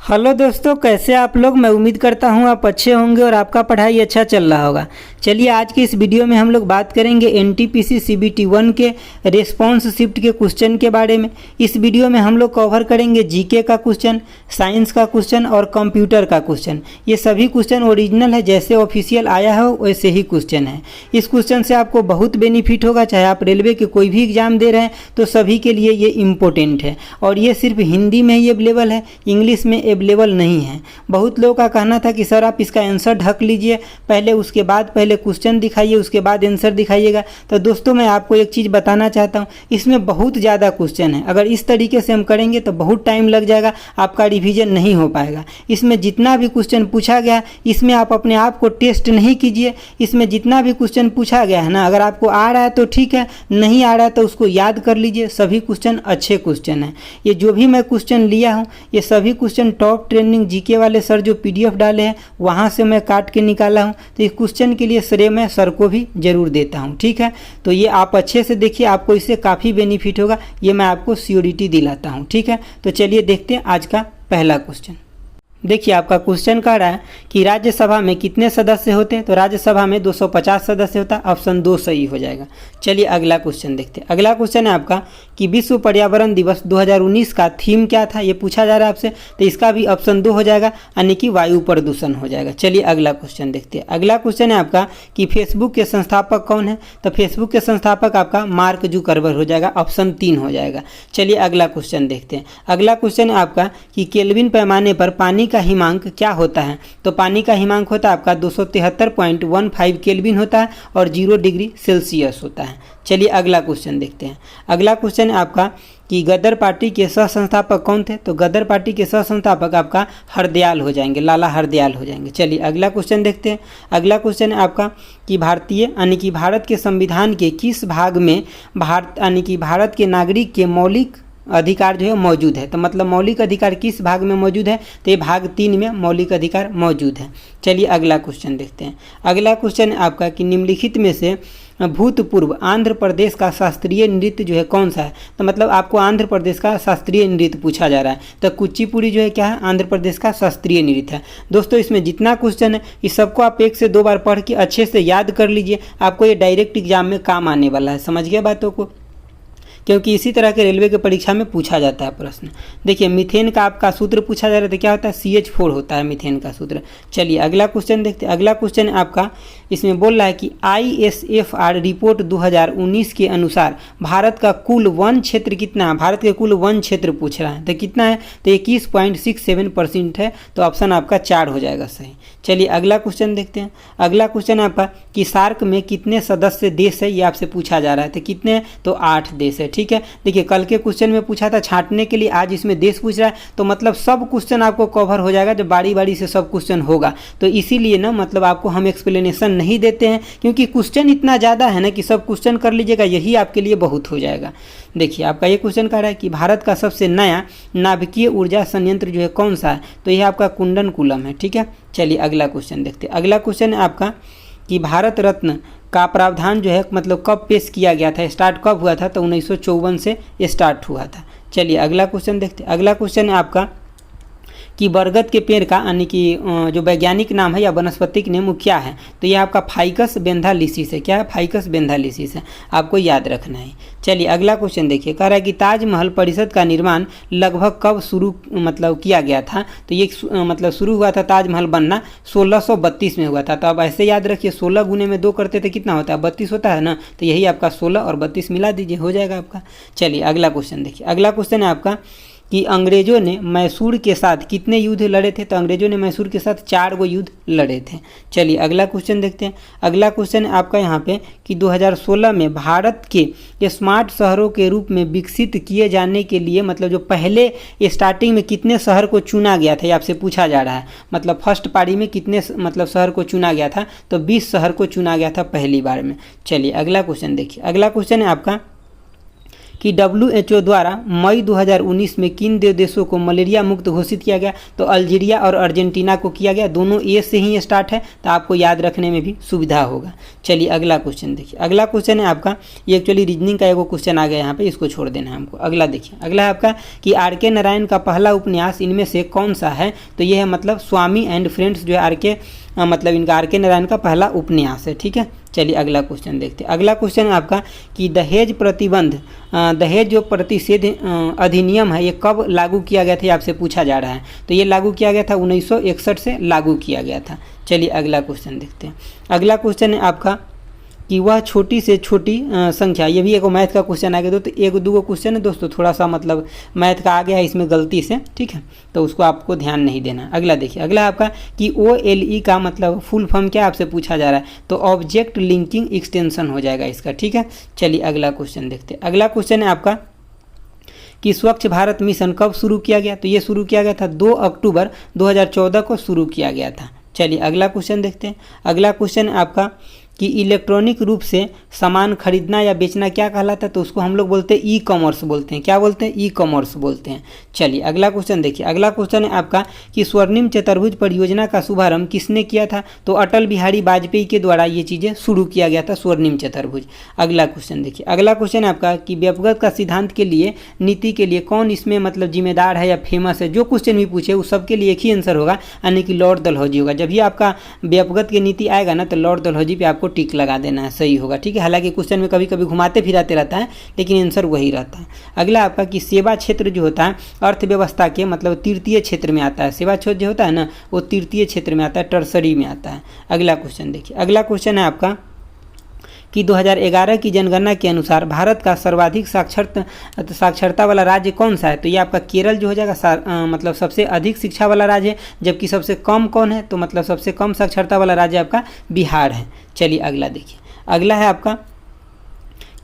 Hello दोस्तों, कैसे आप लोग। मैं उम्मीद करता हूं आप अच्छे होंगे और आपका पढ़ाई अच्छा चल रहा होगा। चलिए आज की इस वीडियो में हम लोग बात करेंगे एनटीपीसी सीबीटी 1 के रेस्पॉन्स शिफ्ट के क्वेश्चन के बारे में। इस वीडियो में हम लोग कवर करेंगे जीके का क्वेश्चन, साइंस का क्वेश्चन और कंप्यूटर का क्वेश्चन। ये सभी क्वेश्चन ओरिजिनल है, जैसे ऑफिशियल आया हो वैसे ही क्वेश्चन है। इस क्वेश्चन से आपको बहुत बेनिफिट होगा, चाहे आप रेलवे के कोई भी एग्जाम दे रहे हैं तो सभी के लिए ये इम्पोर्टेंट है। और ये सिर्फ हिंदी में ही अवेलेबल है, इंग्लिश में अवेलेबल नहीं है। बहुत लोगों का कहना था कि सर आप इसका आंसर ढक लीजिए पहले, उसके बाद पहले क्वेश्चन दिखाइए, उसके बाद आंसर दिखाइएगा। तो दोस्तों मैं आपको एक चीज़ बताना चाहता हूँ, इसमें बहुत ज़्यादा क्वेश्चन है। अगर इस तरीके से हम करेंगे तो बहुत टाइम लग जाएगा, आपका रिवीजन नहीं हो पाएगा। इसमें जितना भी क्वेश्चन पूछा गया, इसमें आप अपने आप को टेस्ट नहीं कीजिए। इसमें जितना भी क्वेश्चन पूछा गया है ना, अगर आपको आ रहा है तो ठीक है, नहीं आ रहा है तो उसको याद कर लीजिए। सभी क्वेश्चन अच्छे क्वेश्चन हैं। ये जो भी मैं क्वेश्चन लिया हूँ, ये सभी क्वेश्चन टॉप ट्रेंडिंग जीके वाले सर जो पीडीएफ डाले हैं वहाँ से मैं काट के निकाला हूँ। तो इस क्वेश्चन के लिए श्रेय मैं सर को भी जरूर देता हूँ, ठीक है। तो ये आप अच्छे से देखिए, आपको इससे काफ़ी बेनिफिट होगा, ये मैं आपको श्योरिटी दिलाता हूँ, ठीक है। तो चलिए देखते हैं आज का पहला क्वेश्चन। देखिए आपका क्वेश्चन कह रहा है कि राज्यसभा में कितने सदस्य होते हैं। तो राज्यसभा में 250 सदस्य होता है, ऑप्शन 2 सही हो जाएगा। चलिए अगला क्वेश्चन देखते हैं। अगला क्वेश्चन है आपका कि विश्व पर्यावरण दिवस 2019 का थीम क्या था, ये पूछा जा रहा है आपसे। तो इसका भी ऑप्शन 2 हो जाएगा, यानी कि वायु प्रदूषण हो जाएगा। चलिए अगला क्वेश्चन देखते हैं। अगला क्वेश्चन है आपका कि फेसबुक के संस्थापक कौन है। तो फेसबुक के संस्थापक आपका मार्क जुकरबर्ग हो जाएगा, ऑप्शन 3 हो जाएगा। चलिए अगला क्वेश्चन देखते हैं। अगला क्वेश्चन है आपका कि केल्विन पैमाने पर पानी का हिमांक क्या होता है। तो पानी का हिमांक होता है आपका 273.15 केल्विन होता है और 0 डिग्री सेल्सियस होता है। चलिए अगला क्वेश्चन देखते हैं। अगला क्वेश्चन है आपका कि गदर पार्टी के सह संस्थापक कौन थे। तो गदर पार्टी के सह संस्थापक आपका हरदयाल हो जाएंगे, लाला हरदयाल हो जाएंगे। चलिए अगला क्वेश्चन देखते हैं। अगला क्वेश्चन है आपका कि भारतीय यानी कि भारत के संविधान के किस भाग में भारत यानी कि भारत के नागरिक के मौलिक अधिकार जो है मौजूद है। तो मतलब मौलिक अधिकार किस भाग में मौजूद है। तो ये भाग 3 में मौलिक अधिकार मौजूद है। चलिए अगला क्वेश्चन देखते हैं। अगला क्वेश्चन है आपका कि निम्नलिखित में से भूतपूर्व आंध्र प्रदेश का शास्त्रीय नृत्य जो है कौन सा है। तो मतलब आपको आंध्र प्रदेश का शास्त्रीय नृत्य पूछा जा रहा है। तो कुचिपुड़ी जो है क्या है, आंध्र प्रदेश का शास्त्रीय नृत्य है। दोस्तों इसमें जितना क्वेश्चन है इस सबको आप 1 से 2 बार पढ़ के अच्छे से याद कर लीजिए, आपको ये डायरेक्ट एग्जाम में काम आने वाला है। समझ गए बातों को, क्योंकि इसी तरह के रेलवे के परीक्षा में पूछा जाता है प्रश्न। देखिए मीथेन का आपका सूत्र पूछा जा रहा है, क्या होता है, CH4 होता है मीथेन का सूत्र। चलिए अगला क्वेश्चन देखते हैं। अगला क्वेश्चन है आपका, इसमें बोल रहा है कि ISFR रिपोर्ट 2019 के अनुसार भारत का कुल वन क्षेत्र कितना है। भारत के कुल वन क्षेत्र पूछ रहा है, तो कितना है। तो 21.67% है, तो ऑप्शन आपका 4 हो जाएगा सही। चलिए अगला क्वेश्चन देखते हैं। अगला क्वेश्चन है आपका कि सार्क में कितने सदस्य देश है, ये आपसे पूछा जा रहा है। तो कितने हैं, तो 8 देश है, ठीक है। देखिए कल के क्वेश्चन में पूछा था छांटने के लिए, आज इसमें देश पूछ रहा है, तो मतलब सब क्वेश्चन आपको कवर हो जाएगा जब बारी बारी से सब क्वेश्चन होगा। तो इसीलिए ना मतलब आपको हम एक्सप्लेनेशन नहीं देते हैं, क्योंकि क्वेश्चन इतना ज़्यादा है ना कि सब क्वेश्चन कर लीजिएगा, यही आपके लिए बहुत हो जाएगा। देखिए आपका ये क्वेश्चन कह रहा है कि भारत का सबसे नया नाभिकीय ऊर्जा संयंत्र जो है कौन सा है। तो यह आपका कुंडनकुलम है, ठीक है। चलिए अगला क्वेश्चन देखते हैं। अगला क्वेश्चन है आपका कि भारत रत्न का प्रावधान जो है मतलब कब पेश किया गया था, स्टार्ट कब हुआ था। तो 1954 से स्टार्ट हुआ था। चलिए अगला क्वेश्चन देखते हैं। अगला क्वेश्चन है आपका कि बरगद के पेड़ का यानी कि जो वैज्ञानिक नाम है या वनस्पतिक नेम वो क्या है। तो ये आपका फाइकस बेंथालिसिस है। क्या है, फाइकस बेंथालिसिस है, आपको याद रखना है। चलिए अगला क्वेश्चन देखिए, कह रहा है कि ताजमहल परिसर का निर्माण लगभग कब शुरू मतलब किया गया था। तो ये मतलब शुरू हुआ था ताजमहल बनना 1632 में हुआ था। तो आप ऐसे याद रखिए, 16 गुने में 2 करते थे कितना होता है, 32 होता है ना। तो यही आपका 16 और 32 मिला दीजिए, हो जाएगा आपका। चलिए अगला क्वेश्चन देखिए। अगला क्वेश्चन है आपका कि अंग्रेजों ने मैसूर के साथ कितने युद्ध लड़े थे। तो अंग्रेजों ने मैसूर के साथ 4 गो युद्ध लड़े थे। चलिए अगला क्वेश्चन देखते हैं। अगला क्वेश्चन है आपका यहाँ पे कि 2016 में भारत के स्मार्ट शहरों के रूप में विकसित किए जाने के लिए मतलब जो पहले स्टार्टिंग में कितने शहर को चुना गया था, ये आपसे पूछा जा रहा है। मतलब फर्स्ट पारी में कितने मतलब शहर को चुना गया था। तो 20 शहर को चुना गया था पहली बार में। चलिए अगला क्वेश्चन देखिए। अगला क्वेश्चन है आपका कि WHO द्वारा मई 2019 में किन दो देशों को मलेरिया मुक्त घोषित किया गया? तो अल्जीरिया और अर्जेंटीना को किया गया। दोनों ए से ही स्टार्ट है, तो आपको याद रखने में भी सुविधा होगा। चलिए अगला क्वेश्चन देखिए। अगला क्वेश्चन है आपका, ये एक्चुअली रीजनिंग का एगो क्वेश्चन आ गया यहाँ पे, इसको छोड़ देना है हमको। अगला देखिए, अगला है आपका कि आर.के. नारायण का पहला उपन्यास इनमें से कौन सा है? तो ये है मतलब स्वामी एंड फ्रेंड्स जो है आर.के. मतलब इनका आर.के. नारायण का पहला उपन्यास है। ठीक है, चलिए अगला क्वेश्चन देखते हैं। अगला क्वेश्चन है आपका कि दहेज प्रतिबंध, दहेज जो प्रतिषेध अधिनियम है ये कब लागू किया गया था, ये आपसे पूछा जा रहा है। तो ये लागू किया गया था 1961 से लागू किया गया था। चलिए अगला क्वेश्चन देखते हैं। अगला क्वेश्चन है आपका कि वह छोटी से छोटी संख्या, ये भी एक मैथ का क्वेश्चन आ गया। तो एक दो क्वेश्चन है दोस्तों, थोड़ा सा मतलब मैथ का आ गया है इसमें गलती से, ठीक है, तो उसको आपको ध्यान नहीं देना। अगला देखिए, अगला है आपका कि OLE का मतलब फुल फॉर्म क्या आपसे पूछा जा रहा है? तो ऑब्जेक्ट लिंकिंग एक्सटेंशन हो जाएगा इसका। ठीक है, चलिए अगला क्वेश्चन देखते हैं। अगला क्वेश्चन है आपका कि स्वच्छ भारत मिशन कब शुरू किया गया? तो ये शुरू किया गया था 2 अक्टूबर 2014 को शुरू किया गया था। चलिए अगला क्वेश्चन देखते हैं। अगला क्वेश्चन है आपका कि इलेक्ट्रॉनिक रूप से सामान खरीदना या बेचना क्या कहलाता है? तो उसको हम लोग बोलते हैं ई कॉमर्स बोलते हैं। क्या बोलते हैं? ई कॉमर्स बोलते हैं। चलिए अगला क्वेश्चन देखिए। अगला क्वेश्चन है आपका कि स्वर्णिम चतुर्भुज परियोजना का शुभारंभ किसने किया था? तो अटल बिहारी वाजपेयी के द्वारा ये चीज़ें शुरू किया गया था, स्वर्णिम चतुर्भुज। अगला क्वेश्चन देखिए। अगला क्वेश्चन है आपका कि व्यक्तिगत का सिद्धांत के लिए, नीति के लिए कौन इसमें मतलब जिम्मेदार है या फेमस है? जो क्वेश्चन भी पूछे उस सबके लिए एक ही आंसर होगा, यानी कि लॉर्ड डलहौजी होगा। जब भी आपका व्यक्तिगत की नीति आएगा ना, तो लॉर्ड डलहौजी पे आपको टिक लगा देना है, सही होगा। ठीक है, हालांकि क्वेश्चन में कभी कभी घुमाते फिराते रहता है, लेकिन आंसर वही रहता है। अगला आपका कि सेवा क्षेत्र जो होता है अर्थव्यवस्था के मतलब तृतीय क्षेत्र में आता है। सेवा क्षेत्र जो होता है ना, वो तृतीय क्षेत्र में आता है, टर्सरी में आता है। अगला क्वेश्चन देखिए। अगला क्वेश्चन है आपका कि 2011 की जनगणना के अनुसार भारत का सर्वाधिक साक्षरता वाला राज्य कौन सा है? तो ये आपका केरल जो हो जाएगा, मतलब सबसे अधिक शिक्षा वाला राज्य है। जबकि सबसे कम कौन है? तो मतलब सबसे कम साक्षरता वाला राज्य आपका बिहार है। चलिए अगला देखिए। अगला है आपका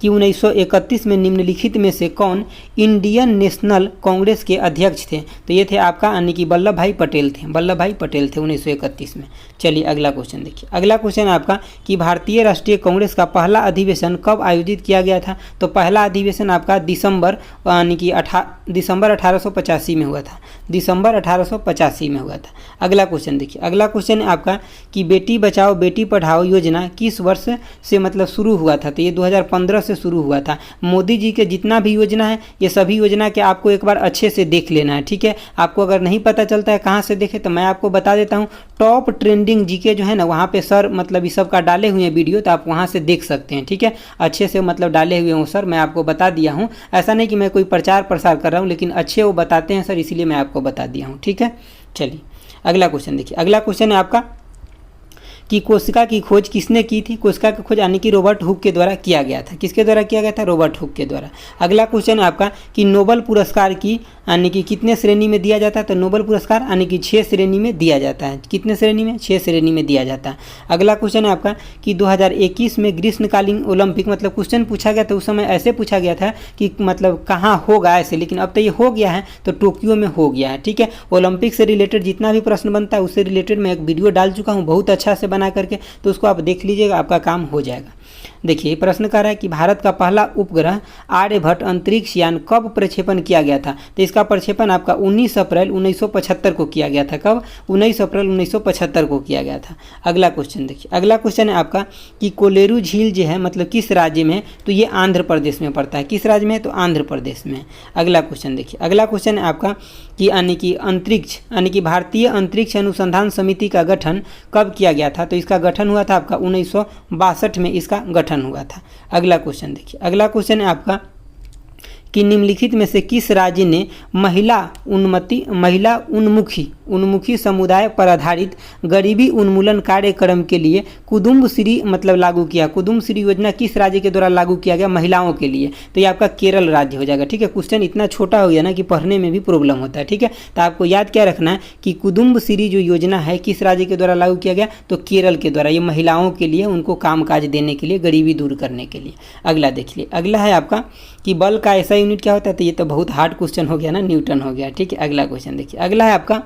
कि 1931 में निम्नलिखित में से कौन इंडियन नेशनल कांग्रेस के अध्यक्ष थे? तो ये थे आपका यानी कि वल्लभ भाई पटेल थे। वल्लभ भाई पटेल थे 1931 में। चलिए अगला क्वेश्चन देखिए। अगला क्वेश्चन है आपका कि भारतीय राष्ट्रीय कांग्रेस का पहला अधिवेशन कब आयोजित किया गया था? तो पहला अधिवेशन आपका दिसंबर यानी कि दिसंबर 1885 में हुआ था। दिसंबर 1885 में हुआ था। अगला क्वेश्चन देखिए। अगला क्वेश्चन है आपका कि बेटी बचाओ बेटी पढ़ाओ योजना किस वर्ष से मतलब शुरू हुआ था? तो ये 2015 से शुरू हुआ था। मोदी जी के जितना भी योजना है, ये सभी योजना के आपको एक बार अच्छे से देख लेना है। ठीक है, आपको अगर नहीं पता चलता है कहाँ से देखे, तो मैं आपको बता देता हूँ। टॉप ट्रेंडिंग जीके जो है ना, वहाँ पे सर मतलब इस सब का डाले हुए हैं वीडियो, तो आप वहाँ से देख सकते हैं। ठीक है, अच्छे से मतलब डाले हुए हूँ सर, मैं आपको बता दिया हूँ। ऐसा नहीं कि मैं कोई प्रचार प्रसार कर रहा हूँ, लेकिन अच्छे वो बताते हैं सर, इसीलिए मैं आपको बता दिया हूँ। ठीक है, चलिए अगला क्वेश्चन देखिए। अगला क्वेश्चन है आपका कि कोशिका की खोज किसने की थी? कोशिका की खोज यानी कि रॉबर्ट हुक के द्वारा किया गया था। किसके द्वारा किया गया था? रॉबर्ट हुक के द्वारा। अगला क्वेश्चन है आपका कि नोबेल पुरस्कार की यानी कि कितने श्रेणी में दिया जाता है? तो नोबेल पुरस्कार यानी कि 6 श्रेणी में दिया जाता है। कितने श्रेणी में? 6 श्रेणी में दिया जाता है। अगला क्वेश्चन है आपका कि 2021 में ग्रीष्मकालीन ओलंपिक मतलब क्वेश्चन पूछा गया था, उस समय ऐसे पूछा गया था कि मतलब कहाँ होगा ऐसे, लेकिन अब तो ये हो गया है, तो टोक्यो में हो गया है। ठीक है, ओलंपिक से रिलेटेड जितना भी प्रश्न बनता है उससे रिलेटेड मैं एक वीडियो डाल चुका हूँ बहुत अच्छा से बना करके, तो उसको आप देख लीजिएगा, आपका काम हो जाएगा। देखिए प्रश्न कर रहा है कि भारत का पहला उपग्रह आर्यभट्ट अंतरिक्ष यान कब प्रक्षेपण किया गया था? तो इसका प्रक्षेपण आपका 19 अप्रैल 1975 को किया गया था। कब? 19 अप्रैल 1975 को किया गया था। अगला क्वेश्चन देखिए। अगला क्वेश्चन है आपका कि कोलेरू झील जो है मतलब किस राज्य में है? तो ये आंध्र प्रदेश में पड़ता है। किस राज्य में है? तो आंध्र प्रदेश में। अगला क्वेश्चन देखिए। अगला क्वेश्चन है आपका कि यानी कि अंतरिक्ष यानी कि भारतीय अंतरिक्ष अनुसंधान समिति का गठन कब किया गया था? तो इसका गठन हुआ था आपका 1962 में इसका गठन हुआ था। अगला क्वेश्चन देखिए। अगला क्वेश्चन है आपका कि निम्नलिखित में से किस राज्य ने महिला उन्मुखी समुदाय पर आधारित गरीबी उन्मूलन कार्यक्रम के लिए कुदुम्बश्री मतलब लागू किया? कुदुम्बश्री योजना किस राज्य के द्वारा लागू किया गया महिलाओं के लिए? तो ये आपका केरल राज्य हो जाएगा। ठीक है, क्वेश्चन इतना छोटा हो गया ना कि पढ़ने में भी प्रॉब्लम होता है। ठीक है, तो आपको याद क्या रखना है कि कुदुम्बश्री जो योजना है किस राज्य के द्वारा लागू किया गया? तो केरल के द्वारा। ये महिलाओं के लिए, उनको कामकाज देने के लिए, गरीबी दूर करने के लिए। अगला देखिए। अगला है आपका कि बल का ऐसा यूनिट क्या होता है? तो ये तो बहुत हार्ड क्वेश्चन हो गया ना, न्यूटन हो गया। ठीक है, अगला क्वेश्चन देखिए। अगला है आपका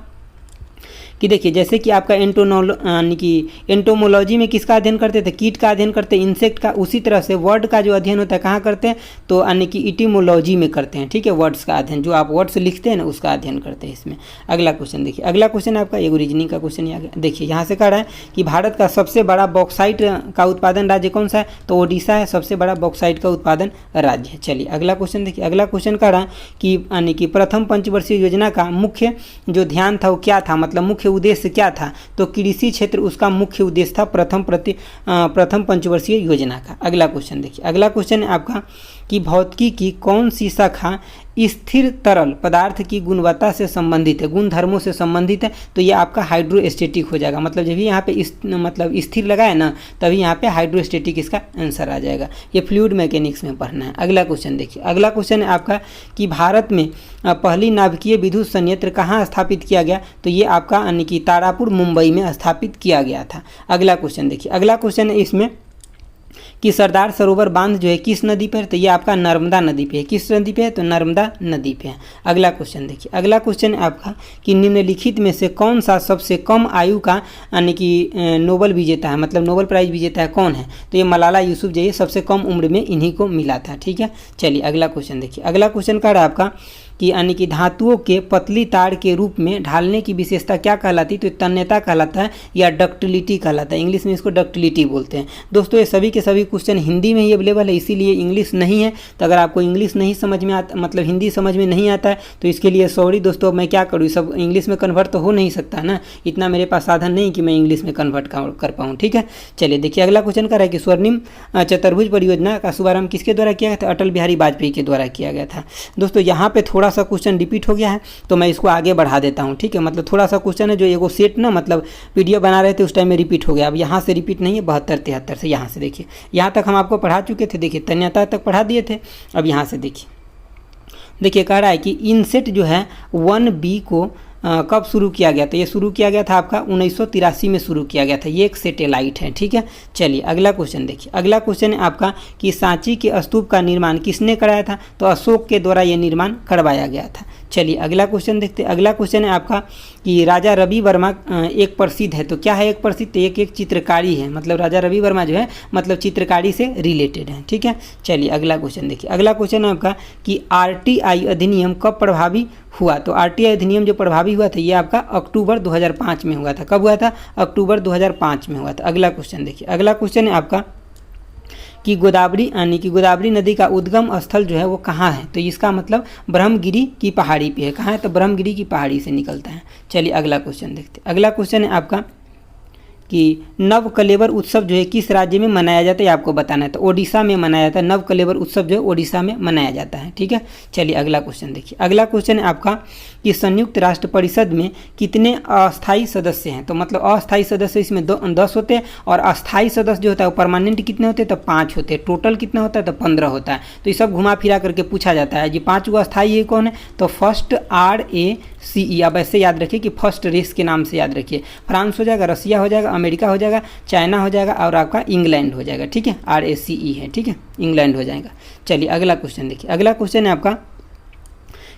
कि देखिए जैसे कि आपका यानी कि एंटोमोलॉजी में किसका अध्ययन करते थे, कीट का अध्ययन करते हैं, इंसेक्ट का, उसी तरह से वर्ड का जो अध्ययन होता है कहाँ करते हैं, तो यानी कि इटिमोलॉजी में करते हैं, ठीक है, वर्ड्स का अध्ययन, जो आप वर्ड्स लिखते हैं ना उसका अध्ययन करते हैं इसमें। अगला क्वेश्चन देखिए, अगला क्वेश्चन आपका एगो रीजनिंग का क्वेश्चन आ गया। देखिए यहाँ से कह रहा है कि भारत का सबसे बड़ा बॉक्साइट का उत्पादन राज्य कौन सा है, तो ओडिशा है सबसे बड़ा बॉक्साइट का उत्पादन राज्य है। चलिए अगला क्वेश्चन देखिए, अगला क्वेश्चन कह रहा है कि यानी कि प्रथम पंचवर्षीय योजना का मुख्य जो ध्यान था वो क्या था, मतलब मुख्य उद्देश्य क्या था, तो कृषि क्षेत्र उसका मुख्य उद्देश्य था प्रथम पंचवर्षीय योजना का। अगला क्वेश्चन देखिए, अगला क्वेश्चन है आपका कि भौतिकी की कौन सी शाखा स्थिर तरल पदार्थ की गुणवत्ता से संबंधित है, गुण धर्मों से संबंधित है, तो ये आपका हाइड्रोस्टेटिक हो जाएगा। मतलब जब भी यहाँ पे मतलब स्थिर लगा है ना, तभी यहाँ पे हाइड्रोस्टेटिक इसका आंसर आ जाएगा। ये फ्लूइड मैकेनिक्स में पढ़ना है। अगला क्वेश्चन देखिए, अगला क्वेश्चन है आपका कि भारत में पहली नाभिकीय विद्युत संयंत्र कहाँ स्थापित किया गया, तो ये आपका यानी कि तारापुर मुंबई में स्थापित किया गया था। अगला क्वेश्चन देखिए, अगला क्वेश्चन है इसमें कि सरदार सरोवर बांध जो है किस नदी पर है, तो ये आपका नर्मदा नदी पे है। किस नदी पे है, तो नर्मदा नदी पे है। अगला क्वेश्चन देखिए, अगला क्वेश्चन है आपका कि निम्नलिखित में से कौन सा सबसे कम आयु का यानी कि नोबेल विजेता है, मतलब नोबेल प्राइज विजेता है कौन है, तो ये मलाला यूसुफ जो है सबसे कम उम्र में इन्हीं को मिला था। ठीक है, चलिए अगला क्वेश्चन देखिए, अगला क्वेश्चन का है आपका कि यानी कि धातुओं के पतली तार के रूप में ढालने की विशेषता क्या कहलाती, तो तन्यता कहलाता है या डक्टिलिटी कहलाता है। इंग्लिश में इसको डक्टिलिटी बोलते हैं। दोस्तों ये सभी के सभी क्वेश्चन हिंदी में ही अवेलेबल है, इसीलिए इंग्लिश नहीं है। तो अगर आपको इंग्लिश नहीं समझ में आता, मतलब हिंदी समझ में नहीं आता है, तो इसके लिए सॉरी दोस्तों, मैं क्या करूँ, सब इंग्लिश में कन्वर्ट तो हो नहीं सकता ना, इतना मेरे पास साधन नहीं कि मैं इंग्लिश में कन्वर्ट कर पाऊँ। ठीक है, चलिए देखिए अगला क्वेश्चन का है कि स्वर्णिम चतुर्भुज परियोजना का शुभारंभ किसके द्वारा किया गया था, अटल बिहारी वाजपेयी के द्वारा किया गया था। दोस्तों यहाँ पे थोड़ा सा क्वेश्चन रिपीट हो गया है, तो मैं इसको आगे बढ़ा देता हूँ। ठीक है, मतलब थोड़ा सा क्वेश्चन है जो एगो सेट ना, मतलब वीडियो बना रहे थे उस टाइम में रिपीट हो गया। अब यहाँ से रिपीट नहीं है, 72-73 से यहाँ से देखिए, यहाँ तक हम आपको पढ़ा चुके थे। देखिए तन्यता तक पढ़ा दिए थे। अब यहाँ से देखिए कह रहा है कि इनसेट जो है 1B को कब शुरू किया गया था, ये शुरू किया गया था आपका 1983 में शुरू किया गया था। ये एक सैटेलाइट है। ठीक है, चलिए अगला क्वेश्चन देखिए, अगला क्वेश्चन है आपका कि सांची के स्तूप का निर्माण किसने कराया था, तो अशोक के द्वारा ये निर्माण करवाया गया था। चलिए अगला क्वेश्चन देखते हैं, अगला क्वेश्चन है आपका कि राजा रवि वर्मा एक प्रसिद्ध है, तो क्या है एक प्रसिद्ध, तो एक चित्रकारी है, मतलब राजा रवि वर्मा जो है मतलब चित्रकारी से रिलेटेड है। ठीक है, चलिए अगला क्वेश्चन देखिए, अगला क्वेश्चन है आपका कि RTI अधिनियम कब प्रभावी हुआ, तो RTI अधिनियम जो प्रभावी हुआ था ये आपका अक्टूबर 2005 में हुआ था। कब हुआ था, अक्टूबर 2005 में हुआ था। अगला क्वेश्चन देखिए, अगला क्वेश्चन है आपका कि गोदावरी यानी कि गोदावरी नदी का उद्गम स्थल जो है वो कहाँ है, तो इसका मतलब ब्रह्मगिरी की पहाड़ी पे है। कहाँ है, तो ब्रह्मगिरी की पहाड़ी से निकलता है। चलिए अगला क्वेश्चन देखते हैं, अगला क्वेश्चन है आपका कि नव कलेवर उत्सव जो है किस राज्य में मनाया जाता है, आपको बताना है, तो ओडिशा में मनाया जाता है। नव कलेवर उत्सव जो है ओडिशा में मनाया जाता है। ठीक है, चलिए अगला क्वेश्चन देखिए, अगला क्वेश्चन है आपका कि संयुक्त राष्ट्र परिषद में कितने अस्थायी सदस्य हैं, तो मतलब अस्थायी सदस्य इसमें 10 होते हैं, और अस्थायी सदस्य जो होता है वो परमानेंट कितने होते हैं, तो 5 होते हैं। टोटल कितना होता है, तो 15 होता है। तो ये सब घुमा फिरा करके पूछा जाता है। जी 5 गो अस्थायी कौन है, तो फर्स्ट RACE, अब ऐसे याद रखिए कि फर्स्ट रेस के नाम से याद रखिए। फ्रांस हो जाएगा, रसिया हो जाएगा, अमेरिका हो जाएगा, चाइना हो जाएगा, और आपका इंग्लैंड हो जाएगा। ठीक है, RACE है। ठीक है, इंग्लैंड हो जाएगा। चलिए अगला क्वेश्चन देखिए, अगला क्वेश्चन है आपका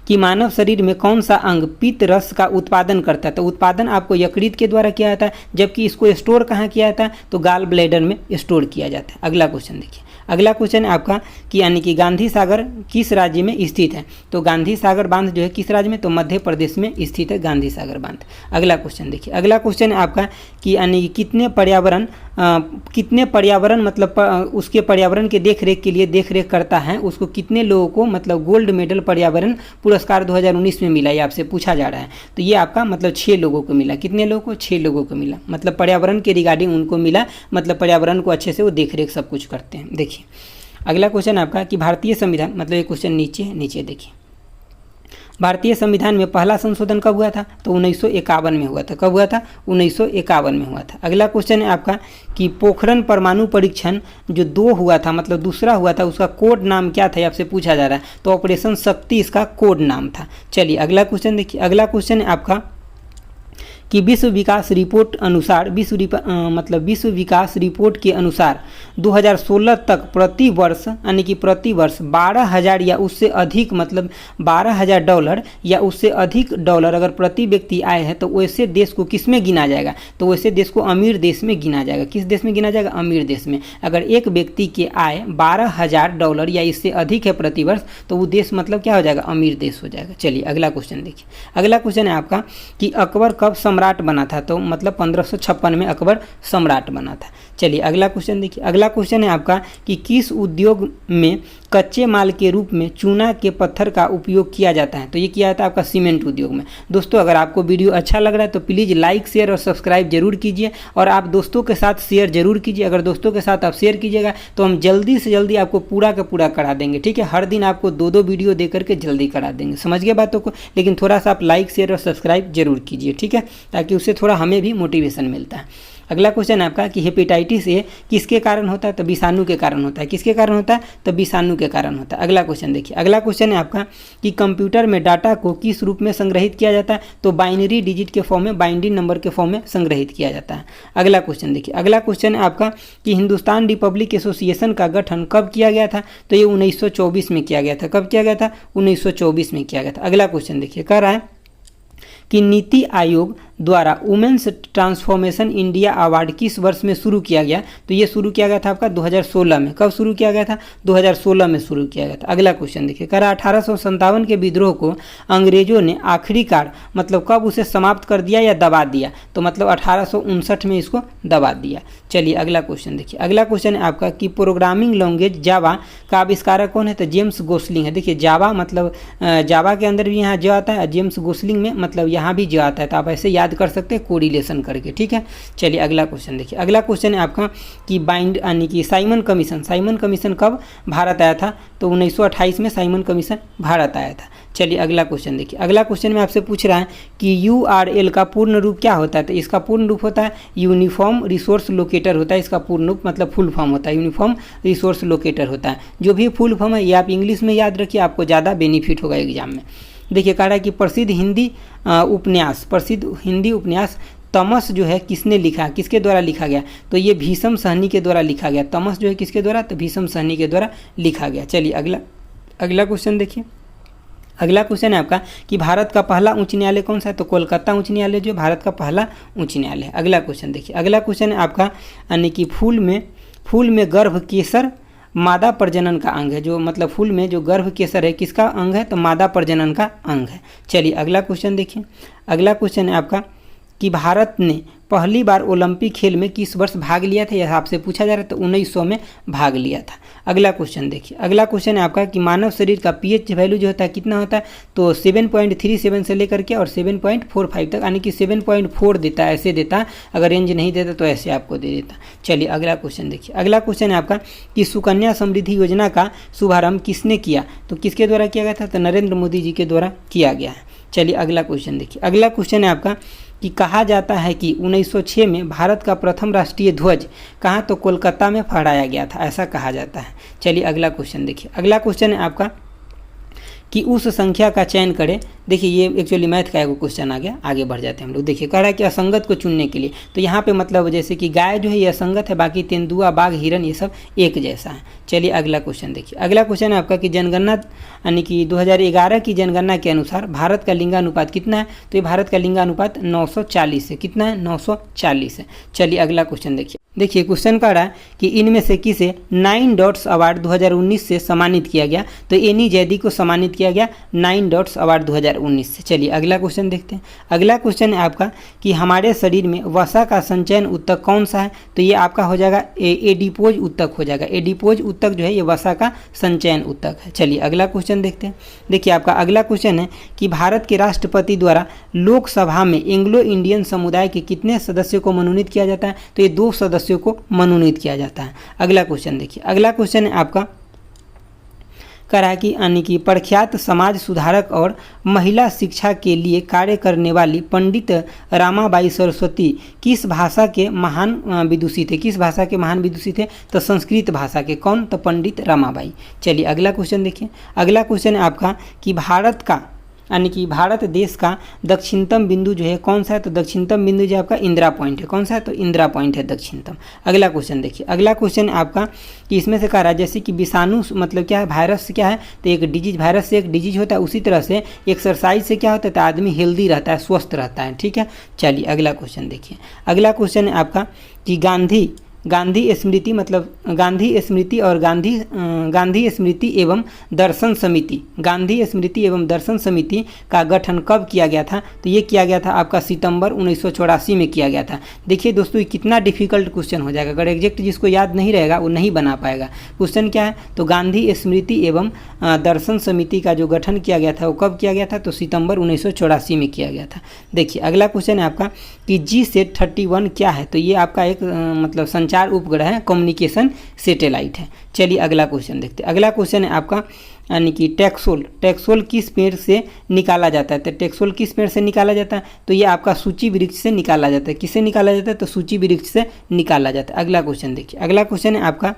कि मानव शरीर में कौन सा अंग पित्त रस का उत्पादन करता है, तो उत्पादन आपको यकृत के द्वारा किया जाता है, जबकि इसको स्टोर कहाँ किया जाता है, तो गाल ब्लैडर में स्टोर किया जाता है। अगला क्वेश्चन देखिए, अगला क्वेश्चन है आपका कि यानी कि गांधी सागर किस राज्य में स्थित है, तो गांधी सागर बांध जो है किस राज्य में, तो मध्य प्रदेश में स्थित है गांधी सागर बांध। अगला क्वेश्चन देखिए, अगला क्वेश्चन है आपका कि यानी कि कितने पर्यावरण मतलब उसके पर्यावरण के देख रेख के लिए देख रेख करता है, उसको कितने लोगों को मतलब गोल्ड मेडल पर्यावरण पुरस्कार 2019 में मिला, ये आपसे पूछा जा रहा है। तो ये आपका मतलब 6 लोगों को मिला। कितने लोगों को, 6 लोगों को मिला, मतलब पर्यावरण के रिगार्डिंग उनको मिला, मतलब पर्यावरण को अच्छे से वो देख रेख सब कुछ करते हैं। देखिए अगला क्वेश्चन आपका कि भारतीय संविधान, मतलब ये क्वेश्चन नीचे देखिए, भारतीय संविधान में पहला संशोधन कब हुआ था, तो 1951 में हुआ था। कब हुआ था, 1951 में हुआ था। अगला क्वेश्चन है आपका कि पोखरण परमाणु परीक्षण जो 2 हुआ था, मतलब दूसरा हुआ था, उसका कोड नाम क्या था, आपसे पूछा जा रहा है, तो ऑपरेशन शक्ति इसका कोड नाम था। चलिए अगला क्वेश्चन देखिए, अगला क्वेश्चन है आपका कि विश्व विकास रिपोर्ट अनुसार विश्व विकास रिपोर्ट के अनुसार 2016 तक प्रति वर्ष यानी कि प्रति वर्ष 12,000 या उससे अधिक मतलब $12,000 या उससे अधिक डॉलर अगर प्रति व्यक्ति आए हैं तो वैसे देश को किस में गिना जाएगा, तो वैसे देश को अमीर देश में गिना जाएगा। किस देश में गिना जाएगा? अमीर देश में। अगर एक व्यक्ति के आय $12,000 या इससे अधिक है प्रति वर्ष तो वो देश मतलब क्या हो जाएगा? अमीर देश हो जाएगा। चलिए अगला क्वेश्चन देखिए। अगला क्वेश्चन है आपका कि अकबर कब सम्राट बना था, तो मतलब 1556 में अकबर सम्राट बना था। चलिए अगला क्वेश्चन देखिए। अगला क्वेश्चन है आपका कि किस उद्योग में कच्चे माल के रूप में चूना के पत्थर का उपयोग किया जाता है, तो ये किया जाता है आपका सीमेंट उद्योग में। दोस्तों अगर आपको वीडियो अच्छा लग रहा है तो प्लीज़ लाइक शेयर और सब्सक्राइब जरूर कीजिए और आप दोस्तों के साथ शेयर जरूर कीजिए। अगर दोस्तों के साथ आप शेयर कीजिएगा तो हम जल्दी से जल्दी आपको पूरा का पूरा करा देंगे, ठीक है। हर दिन आपको 2-2 वीडियो दे करके जल्दी करा देंगे, समझ गए बातों को। लेकिन थोड़ा सा आप लाइक शेयर और सब्सक्राइब जरूर कीजिए, ठीक है, ताकि उससे थोड़ा हमें भी मोटिवेशन मिलता है। अगला क्वेश्चन है आपका कि हेपेटाइटिस ए किसके कारण होता है, तो विषाणु के कारण होता है। किसके कारण होता है? तो विषाणु के कारण होता है। अगला क्वेश्चन देखिए। अगला क्वेश्चन है आपका कि कंप्यूटर में डाटा को किस रूप में संग्रहित किया जाता है, तो बाइनरी डिजिट के फॉर्म में, बाइनरी नंबर के फॉर्म में संग्रहित किया जाता है। अगला क्वेश्चन देखिए। अगला क्वेश्चन है आपका कि हिंदुस्तान रिपब्लिक एसोसिएशन का गठन कब किया गया था, तो ये 1924 में किया गया था। कब किया गया था? 1924 में किया गया था। अगला क्वेश्चन देखिए, कह रहा है कि नीति आयोग द्वारा वुमेन्स ट्रांसफॉर्मेशन इंडिया अवार्ड किस वर्ष में शुरू किया गया, तो ये शुरू किया गया था आपका 2016 में। कब शुरू किया गया था? 2016 में शुरू किया गया था। अगला क्वेश्चन देखिए। कह रहा 1857 के विद्रोह को अंग्रेजों ने आखिरीकार मतलब कब उसे समाप्त कर दिया या दबा दिया, तो मतलब 1859 में इसको दबा दिया। चलिए अगला क्वेश्चन देखिए। अगला क्वेश्चन है आपका कि प्रोग्रामिंग लैंग्वेज जावा का आविष्कारक कौन है, तो जेम्स गोसलिंग है। देखिए जावा मतलब जावा के अंदर भी यहाँ जो आता है, जेम्स गोसलिंग में मतलब यहाँ भी जो आता है, तो आप ऐसे याद कर सकते हैं कोरिलेशन करके, ठीक है। चलिए अगला क्वेश्चन देखिए। अगला क्वेश्चन है आपका कि यानी कि साइमन कमीशन कब भारत आया था, तो 1928 में साइमन कमीशन भारत आया था। चलिए अगला क्वेश्चन देखिए। अगला क्वेश्चन में आपसे पूछ रहा है कि URL का पूर्ण रूप क्या होता है, तो इसका पूर्ण रूप होता है यूनिफॉर्म रिसोर्स लोकेटर होता है। इसका पूर्ण रूप मतलब फुल फॉर्म होता है यूनिफॉर्म रिसोर्स लोकेटर होता है। जो भी फुल फॉर्म है ये आप इंग्लिश में याद रखिए, आपको ज़्यादा बेनिफिट होगा एग्जाम में। देखिए कह रहा है कि प्रसिद्ध हिंदी उपन्यास तमस जो है किसने लिखा, किसके द्वारा लिखा गया, तो ये भीष्म सहनी के द्वारा लिखा गया। तमस जो है किसके द्वारा, तो भीष्म सहनी के द्वारा लिखा गया। चलिए अगला क्वेश्चन देखिए। अगला क्वेश्चन है आपका कि भारत का पहला उच्च न्यायालय कौन सा है, तो कोलकाता उच्च न्यायालय जो भारत का पहला उच्च न्यायालय है। अगला क्वेश्चन देखिए। अगला क्वेश्चन है आपका यानी कि फूल में गर्भ केसर मादा प्रजनन का अंग है। जो मतलब फूल में जो गर्भ केसर है किसका अंग है, तो मादा प्रजनन का अंग है। चलिए अगला क्वेश्चन देखिए। अगला क्वेश्चन है आपका कि भारत ने पहली बार ओलंपिक खेल में किस वर्ष भाग लिया था, यह आपसे पूछा जा रहा है, तो 1900 में भाग लिया था। अगला क्वेश्चन देखिए। अगला क्वेश्चन है आपका कि मानव शरीर का पीएच वैल्यू जो होता है कितना होता है, तो 7.37 से लेकर के और 7.45 तक, यानी कि 7.4 देता है, ऐसे देता है। अगर रेंज नहीं देता तो ऐसे आपको दे देता। चलिए अगला क्वेश्चन देखिए। अगला क्वेश्चन है आपका कि सुकन्या समृद्धि योजना का शुभारंभ किसने किया, तो किसके द्वारा किया गया था, तो नरेंद्र मोदी जी के द्वारा किया गया है। चलिए अगला क्वेश्चन देखिए। अगला क्वेश्चन है आपका कि कहा जाता है कि 1906 में भारत का प्रथम राष्ट्रीय ध्वज कहाँ, तो कोलकाता में फहराया गया था, ऐसा कहा जाता है। चलिए अगला क्वेश्चन देखिए। अगला क्वेश्चन है आपका कि उस संख्या का चयन करें। देखिए ये एक्चुअली मैथ का एक क्वेश्चन आ गया, आगे बढ़ जाते हैं हम लोग। देखिए कह रहा है कि असंगत को चुनने के लिए, तो यहाँ पे मतलब जैसे कि गाय जो है ये असंगत है, बाकी तेंदुआ, बाघ, हिरन ये सब एक जैसा है। चलिए अगला क्वेश्चन देखिए। अगला क्वेश्चन है आपका कि जनगणना यानी कि 2011 की जनगणना के अनुसार भारत का लिंगानुपात कितना है, तो ये भारत का लिंगानुपात 940 है। कितना है, 940 है। चलिए अगला क्वेश्चन देखिए। देखिए क्वेश्चन कह रहा है कि इनमें से किसे 9 डॉट्स अवार्ड 2019 से सम्मानित किया गया, तो एनी जैदी को सम्मानित किया गया 9 डॉट्स अवार्ड 2019 से। चलिए अगला क्वेश्चन देखते हैं। अगला क्वेश्चन है आपका कि हमारे शरीर में वसा का संचयन ऊतक कौन सा है, तो ये आपका हो जाएगा एडिपोज ऊतक हो जाएगा। एडिपोज ऊतक जो है ये वसा का संचयन ऊतक है। चलिए अगला क्वेश्चन देखते हैं। देखिए आपका अगला क्वेश्चन है कि भारत के राष्ट्रपति द्वारा लोकसभा में एंग्लो इंडियन समुदाय के कितने सदस्यों को मनोनीत किया जाता है, तो ये 2 सदस्यों को मनोनीत किया जाता है। अगला क्वेश्चन देखिए। अगला क्वेश्चन है आपका कह रहा है कि यानी कि प्रख्यात समाज सुधारक और महिला शिक्षा के लिए कार्य करने वाली पंडित रामाबाई सरस्वती किस भाषा के महान विदुषी थे, किस भाषा के महान विदुषी थे, तो संस्कृत भाषा के। कौन, तो पंडित रामाबाई। चलिए अगला क्वेश्चन देखिए। अगला क्वेश्चन है आपका कि भारत का यानी कि भारत देश का दक्षिणतम बिंदु जो है कौन सा है, तो दक्षिणतम बिंदु जो आपका इंदिरा पॉइंट है, कौन सा है, तो इंदिरा पॉइंट है दक्षिणतम। अगला क्वेश्चन देखिए, अगला क्वेश्चन आपका कि इसमें से कह रहा है जैसे कि विषाणु मतलब क्या है, वायरस से क्या है, तो एक डिजीज, वायरस से एक डिजीज होता है, उसी तरह से एक्सरसाइज से क्या होता है, तो आदमी हेल्दी रहता है, स्वस्थ रहता है। ठीक है, चलिए अगला क्वेश्चन देखिए। अगला क्वेश्चन है आपका कि गांधी स्मृति मतलब गांधी स्मृति और गांधी स्मृति एवं दर्शन समिति, गांधी स्मृति एवं दर्शन समिति का गठन कब किया गया था, तो ये किया गया था आपका सितंबर 1984 में किया गया था। देखिए दोस्तों, ये कितना डिफिकल्ट क्वेश्चन हो जाएगा, अगर एग्जैक्ट जिसको याद नहीं रहेगा वो नहीं बना पाएगा। क्वेश्चन क्या है, तो गांधी स्मृति एवं दर्शन समिति का जो गठन किया गया था वो कब किया गया था, तो सितंबर 1984 में किया गया था। देखिए अगला क्वेश्चन है आपका कि GSAT-31 क्या है, तो ये आपका एक मतलब संचार उपग्रह है, कम्युनिकेशन सैटेलाइट है। चलिए अगला क्वेश्चन देखते हैं। अगला क्वेश्चन है आपका यानी कि टैक्सोल किस पेड़ से निकाला जाता है, तो टैक्सोल किस पेड़ से निकाला जाता है, तो ये आपका सूची वृक्ष से निकाला जाता है। किससे निकाला जाता है, तो सूची वृक्ष से निकाला जाता है। अगला क्वेश्चन देखिए, अगला क्वेश्चन है आपका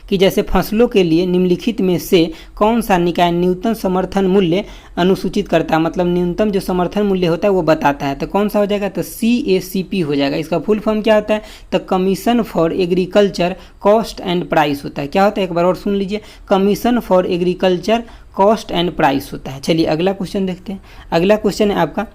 कि जैसे फसलों के लिए निम्नलिखित में से कौन सा निकाय न्यूनतम समर्थन मूल्य अनुसूचित करता है, मतलब न्यूनतम जो समर्थन मूल्य होता है वो बताता है, तो कौन सा हो जाएगा, तो CACP हो जाएगा। इसका फुल फॉर्म क्या होता है, तो commission for agriculture cost and price होता है। क्या होता है, एक बार और सुन लीजिए, commission for agriculture cost and price होता है। चलिए अगला क्वेश्चन देखते हैं। अगला क्वेश्चन है आपका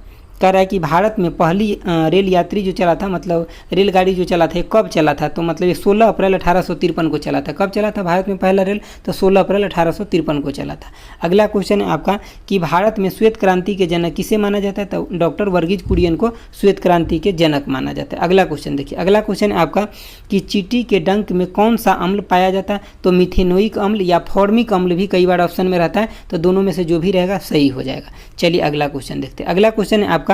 कह रहा है कि भारत में पहली रेल यात्री जो चला था, मतलब रेलगाड़ी जो चला था कब चला था, तो मतलब ये 16 अप्रैल 1853 को चला था। कब चला था भारत में पहला रेल, तो 16 अप्रैल 1853 को चला था। अगला क्वेश्चन है आपका कि भारत में श्वेत क्रांति के जनक किसे माना जाता है, तो डॉक्टर वर्गीज कुरियन को श्वेत क्रांति के जनक माना जाता है। अगला क्वेश्चन देखिए, अगला क्वेश्चन है आपका कि चींटी के डंक में कौन सा अम्ल पाया जाता है, तो मिथेनोइक अम्ल या फॉर्मिक अम्ल भी कई बार ऑप्शन में रहता है, तो दोनों में से जो भी रहेगा सही हो जाएगा। चलिए अगला क्वेश्चन देखते हैं। अगला क्वेश्चन है आपका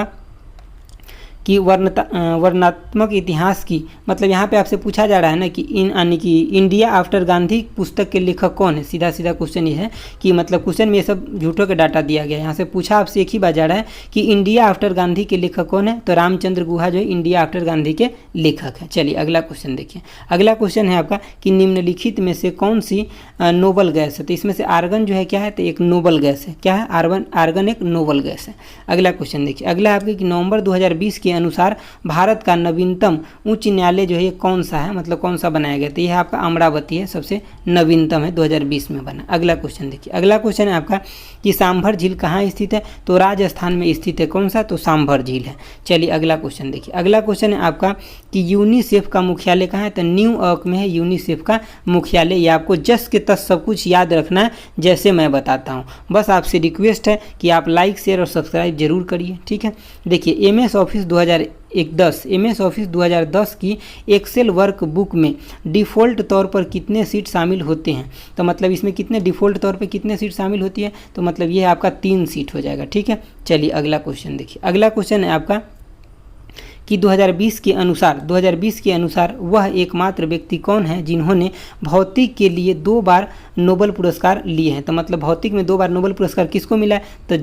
कि वर्णनात्मक इतिहास की, मतलब यहाँ पे आपसे पूछा जा रहा है ना कि यानी कि इंडिया आफ्टर गांधी पुस्तक के लेखक कौन है। सीधा सीधा क्वेश्चन ये है कि मतलब क्वेश्चन में ये सब झूठों के डाटा दिया गया है। यहाँ से पूछा आपसे एक ही बात जा रहा है कि इंडिया आफ्टर गांधी के लेखक कौन है, तो रामचंद्र गुहा जो है इंडिया आफ्टर गांधी के लेखक है। चलिए अगला क्वेश्चन देखिए। अगला क्वेश्चन है आपका कि निम्नलिखित में से कौन सी नोबल गैस है, तो इसमें से आर्गन जो है क्या है, तो एक नोबल गैस है। क्या है, आर्गन एक नोबल गैस है। अगला क्वेश्चन देखिए। अगला आपके कि नवंबर 2020 के अनुसार भारत का नवीनतम उच्च न्यायालय जो है ये कौन सा है, मतलब कौन सा बनाया गया, तो यह आपका अमरावती है, सबसे नवीनतम है, 2020 में बना। अगला क्वेश्चन देखिए। अगला क्वेश्चन है आपका कि सांभर झील कहाँ स्थित है, तो राजस्थान में स्थित है। कौन सा, तो सांभर झील है। चलिए अगला क्वेश्चन देखिए। अगला क्वेश्चन है आपका कि यूनिसेफ का मुख्यालय कहाँ है, तो न्यूयॉर्क में है यूनिसेफ का मुख्यालय। ये आपको जस के तस सब कुछ याद रखना है जैसे मैं बताता हूँ। बस आपसे रिक्वेस्ट है कि आप लाइक शेयर और सब्सक्राइब जरूर करिए, ठीक है। देखिए MS ऑफिस 2010 की एक्सेल वर्क बुक में डिफ़ॉल्ट तौर पर कितने सीट शामिल होते हैं, तो मतलब इसमें कितने डिफ़ॉल्ट तौर पर कितने सीट शामिल होती है, तो मतलब ये आपका 3 सीट हो जाएगा, ठीक है। चलिए अगला क्वेश्चन देखिए। अगला क्वेश्चन है आपका कि 2020 के अनुसार वह एकमात्र व्यक्ति कौन है जिन्होंने भौतिक के लिए 2 बार नोबेल पुरस्कार लिए हैं, तो मतलब भौतिक में 2 बार नोबेल पुरस्कार किसको मिला है, तो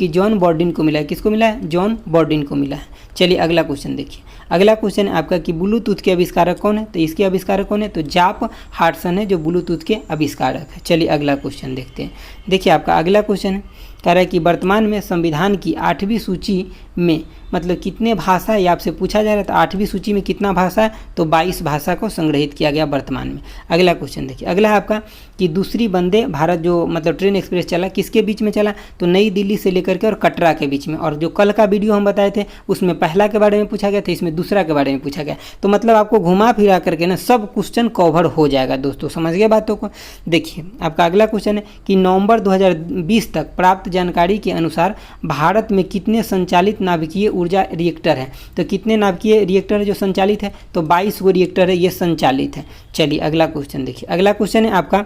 जॉन बॉर्डिन को मिला है। किसको मिला है, जॉन बॉर्डिन को मिला है। चलिए अगला क्वेश्चन देखिए। अगला क्वेश्चन है आपका कि ब्लूटूथ के आविष्कारक कौन है, तो इसके आविष्कारक कौन है, तो जाप हार्टसन है जो ब्लूटूथ के आविष्कारक है। चलिए अगला क्वेश्चन देखते हैं। देखिए आपका अगला क्वेश्चन है कह रहा है कि वर्तमान में संविधान की 8वीं सूची में मतलब कितने भाषा है, ये आपसे पूछा जा रहा है, तो 8वीं सूची में कितना भाषा है, तो 22 भाषा को संग्रहित किया गया वर्तमान में। अगला क्वेश्चन देखिए। अगला है आपका कि दूसरी वंदे भारत जो मतलब ट्रेन एक्सप्रेस चला किसके बीच में चला, तो नई दिल्ली से लेकर के और कटरा के बीच में। और जो कल का वीडियो हम बताए थे उसमें पहला के बारे में पूछा गया था, इसमें दूसरा के बारे में पूछा गया, तो मतलब आपको घुमा फिरा करके ना सब क्वेश्चन कवर हो जाएगा दोस्तों, समझ गए बातों को। देखिए आपका अगला क्वेश्चन है कि नवंबर 2020 तक प्राप्त जानकारी के अनुसार भारत में कितने संचालित नाभिकीय ऊर्जा रिएक्टर हैं, तो कितने नाभिकीय रिएक्टर है जो संचालित है, तो 22 गो रिएक्टर है ये संचालित है। चलिए अगला क्वेश्चन देखिए। अगला क्वेश्चन है आपका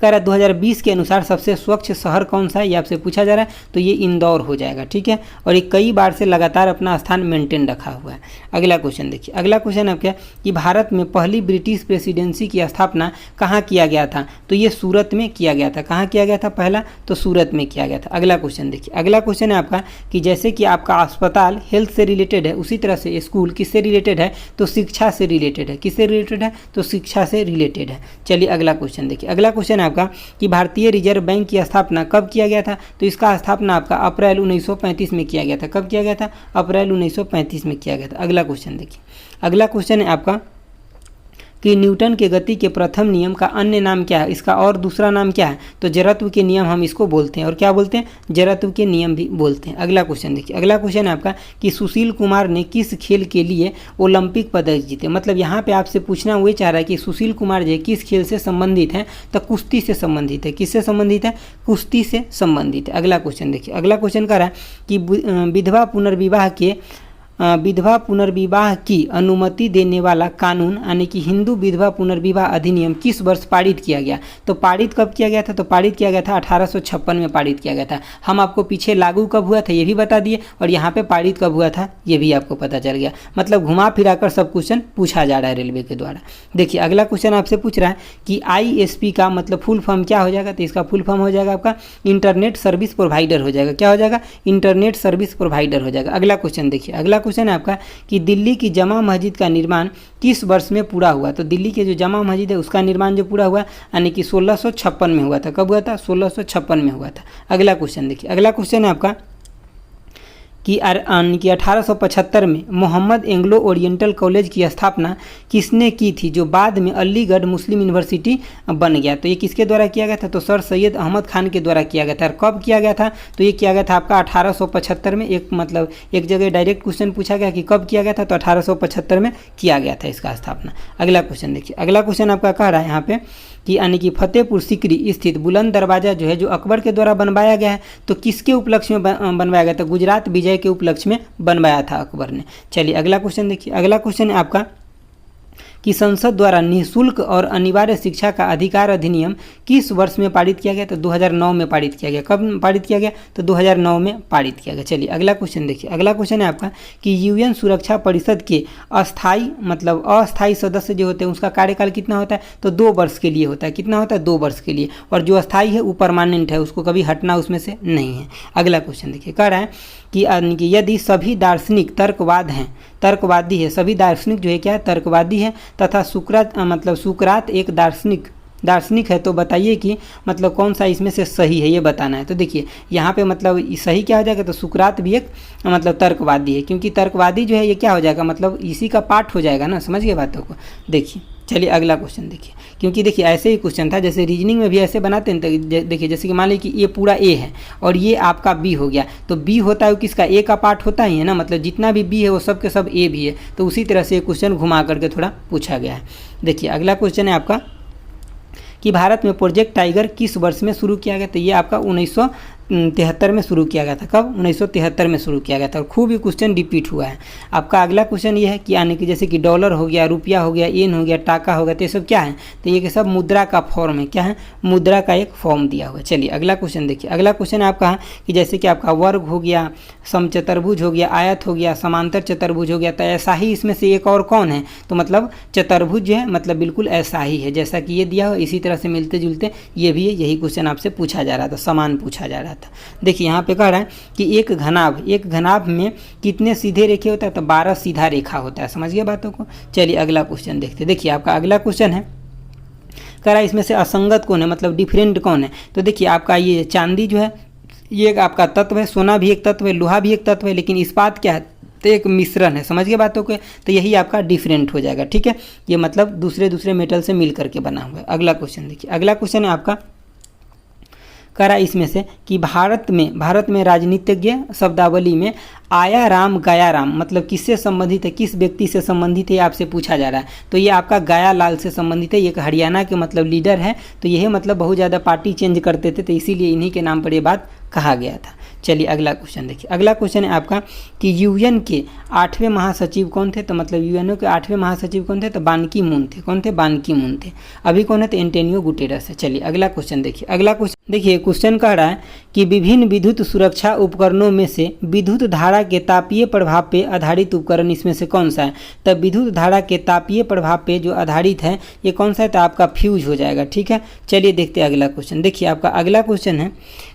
कह रहा है 2020 के अनुसार सबसे स्वच्छ शहर कौन सा है, ये आपसे पूछा जा रहा है, तो ये इंदौर हो जाएगा, ठीक है। और ये कई बार से लगातार अपना स्थान मेंटेन रखा हुआ है। अगला क्वेश्चन देखिए। अगला क्वेश्चन आपका कि भारत में पहली ब्रिटिश प्रेसिडेंसी की स्थापना कहाँ किया गया था, तो ये सूरत में किया गया था। कहाँ किया गया था पहला, तो सूरत में किया गया था। अगला क्वेश्चन देखिए। अगला क्वेश्चन है आपका कि जैसे कि आपका अस्पताल हेल्थ से रिलेटेड है, उसी तरह से स्कूल किससे रिलेटेड है, तो शिक्षा से रिलेटेड है। किससे रिलेटेड है, तो शिक्षा से रिलेटेड है। चलिए अगला क्वेश्चन देखिए। अगला क्वेश्चन आपका कि भारतीय रिजर्व बैंक की स्थापना कब किया गया था? तो इसका स्थापना आपका अप्रैल 1935 में किया गया था। कब किया गया था? अप्रैल 1935 में किया गया था। अगला क्वेश्चन देखिए, अगला क्वेश्चन है आपका कि न्यूटन के गति के प्रथम नियम का अन्य नाम क्या है? इसका और दूसरा नाम क्या है? तो जड़त्व के नियम हम इसको बोलते हैं। और क्या बोलते हैं? जड़त्व के नियम भी बोलते हैं। अगला क्वेश्चन देखिए, अगला क्वेश्चन है आपका कि सुशील कुमार ने किस खेल के लिए ओलंपिक पदक जीते? मतलब यहाँ पे आपसे पूछना हुए चाह रहा है कि सुशील कुमार जी किस खेल से संबंधित हैं? तो कुश्ती से संबंधित है। किससे संबंधित है? कुश्ती से संबंधित है। अगला क्वेश्चन देखिए, अगला क्वेश्चन कह रहा है कि विधवा पुनर्विवाह की अनुमति देने वाला कानून यानी कि हिंदू विधवा पुनर्विवाह अधिनियम किस वर्ष पारित किया गया? तो पारित कब किया गया था? तो पारित किया गया था 1856 में पारित किया गया था। हम आपको पीछे लागू कब हुआ था ये भी बता दिए, और यहाँ पे पारित कब हुआ था ये भी आपको पता चल गया। मतलब घुमा फिरा कर सब क्वेश्चन पूछा जा रहा है रेलवे के द्वारा। देखिए अगला क्वेश्चन आपसे पूछ रहा है कि ISP का मतलब फुल फॉर्म क्या हो जाएगा? तो इसका फुल फॉर्म हो जाएगा आपका इंटरनेट सर्विस प्रोवाइडर हो जाएगा। क्या हो जाएगा? इंटरनेट सर्विस प्रोवाइडर हो जाएगा। अगला क्वेश्चन देखिए, अगला क्वेश्चन है आपका कि दिल्ली की जमा मस्जिद का निर्माण किस वर्ष में पूरा हुआ? तो दिल्ली के जो जमा मस्जिद है उसका निर्माण जो पूरा हुआ यानी कि 1656 में हुआ था। कब हुआ था? 1656 में हुआ था। अगला क्वेश्चन देखिए, अगला क्वेश्चन है आपका कि 1875 में मोहम्मद एंग्लो ओरिएंटल कॉलेज की स्थापना किसने की थी, जो बाद में अलीगढ़ मुस्लिम यूनिवर्सिटी बन गया? तो ये किसके द्वारा किया गया था? तो सर सैयद अहमद खान के द्वारा किया गया था। और कब किया गया था? तो ये किया गया था आपका 1875 में। एक जगह डायरेक्ट क्वेश्चन पूछा गया कि कब किया गया था, तो 1875 में किया गया था इसका स्थापना। अगला क्वेश्चन देखिए, अगला क्वेश्चन आपका कह रहा है यहाँ पे कि यानी कि फतेहपुर सीकरी स्थित बुलंद दरवाजा जो है जो अकबर के द्वारा बनवाया गया है, तो किसके उपलक्ष्य में बनवाया गया था? गुजरात विजय के उपलक्ष्य में बनवाया था अकबर ने। चलिए अगला क्वेश्चन देखिए, अगला क्वेश्चन है आपका कि संसद द्वारा निःशुल्क और अनिवार्य शिक्षा का अधिकार अधिनियम किस वर्ष में पारित किया गया? तो 2009 में पारित किया गया। कब पारित किया गया? तो 2009 में पारित किया गया। चलिए अगला क्वेश्चन देखिए, अगला क्वेश्चन है आपका कि UN सुरक्षा परिषद के अस्थायी सदस्य जो होते हैं उसका कार्यकाल कितना होता है? तो 2 वर्ष के लिए होता है। कितना होता है? 2 वर्ष के लिए। और जो अस्थायी है वो परमानेंट है, उसको कभी हटना उसमें से नहीं है। अगला क्वेश्चन देखिए, कह रहा है कि यदि सभी दार्शनिक तर्कवादी है, सभी दार्शनिक जो है क्या है? तर्कवादी है, तथा सुकरात एक दार्शनिक है, तो बताइए कि मतलब कौन सा इसमें से सही है, ये बताना है। तो देखिए यहाँ पे मतलब सही क्या हो जाएगा? तो सुकरात भी एक तर्कवादी है, क्योंकि तर्कवादी जो है ये क्या हो जाएगा? मतलब इसी का पार्ट हो जाएगा ना। समझ गए बातों को? देखिए चलिए अगला क्वेश्चन देखिए, क्योंकि देखिए ऐसे ही क्वेश्चन था, जैसे रीजनिंग में भी ऐसे बनाते हैं। तो देखिए जैसे कि मान लीजिए कि ये पूरा A है और ये आपका B हो गया, तो B होता है वो किसका? A का पार्ट होता ही है ना। मतलब जितना भी B है वो सब के सब A भी है। तो उसी तरह से क्वेश्चन घुमा करके थोड़ा पूछा गया है। देखिए अगला क्वेश्चन है आपका कि भारत में प्रोजेक्ट टाइगर किस वर्ष में शुरू किया गया? तो ये आपका 1973 में शुरू किया गया था। कब? 1973 में शुरू किया गया था। और खूब ही क्वेश्चन रिपीट हुआ है। आपका अगला क्वेश्चन ये है कि यानी कि जैसे कि डॉलर हो गया, रुपया हो गया, येन हो गया, टाका हो गया, तो ये सब क्या है? तो ये सब मुद्रा का फॉर्म है। क्या है? मुद्रा का एक फॉर्म दिया हुआ है। चलिए अगला क्वेश्चन देखिए, अगला क्वेश्चन है आपका कि जैसे कि आपका वर्ग हो गया, समचतुर्भुज हो गया, आयत हो गया, समांतर चतुर्भुज हो गया, तो ऐसा ही इसमें से एक और कौन है? तो मतलब चतुर्भुज जो है मतलब बिल्कुल ऐसा ही है जैसा कि ये दिया हो, इसी तरह से मिलते जुलते ये भी है। यही क्वेश्चन आपसे पूछा जा रहा था, समान पूछा जा रहा था। देखिए यहाँ पे कह रहा है कि एक घनाभ में कितने सीधे रेखे होता है? तो 12 सीधा रेखा होता है। समझ गए बातों को? चलिए अगला क्वेश्चन देखते हैं। देखिए आपका अगला क्वेश्चन है, कह रहा है इसमें से असंगत कौन है, मतलब डिफरेंट कौन है? तो देखिए आपका ये चांदी जो है ये एक आपका तत्व है, सोना भी एक तत्व है, लोहा भी एक तत्व है, लेकिन इस्पात क्या है? तो एक मिश्रण है। समझ गए बातों को? तो यही आपका डिफरेंट हो जाएगा। ठीक है, ये मतलब दूसरे मेटल से मिल करके बना हुआ है। अगला क्वेश्चन देखिए, अगला क्वेश्चन है आपका करा इसमें से कि भारत में राजनीतिज्ञ शब्दावली में आया राम गया राम मतलब किससे संबंधित है? किस व्यक्ति से संबंधित है? आपसे पूछा जा रहा है। तो ये आपका गया लाल से संबंधित है। ये एक हरियाणा के मतलब लीडर है। तो यह मतलब बहुत ज़्यादा पार्टी चेंज करते थे, तो इसीलिए इन्हीं के नाम पर ये बात कहा गया था। चलिए अगला क्वेश्चन देखिए, अगला क्वेश्चन है आपका कि UN के 8वें महासचिव कौन थे? तो मतलब UN के 8वें महासचिव कौन थे? तो बान की मून थे। कौन थे? बान की मून थे। अभी कौन है? तो एंटोनियो गुटेरस है। चलिए अगला क्वेश्चन देखिए, अगला क्वेश्चन देखिए, क्वेश्चन कह रहा है कि विभिन्न विद्युत सुरक्षा उपकरणों में से विद्युत धारा के तापीय प्रभाव पे आधारित उपकरण इसमें से कौन सा है? तब विद्युत धारा के तापीय प्रभाव पे जो आधारित है ये कौन सा है? तो आपका फ्यूज हो जाएगा। ठीक है, चलिए देखते हैं अगला क्वेश्चन। देखिए आपका अगला क्वेश्चन है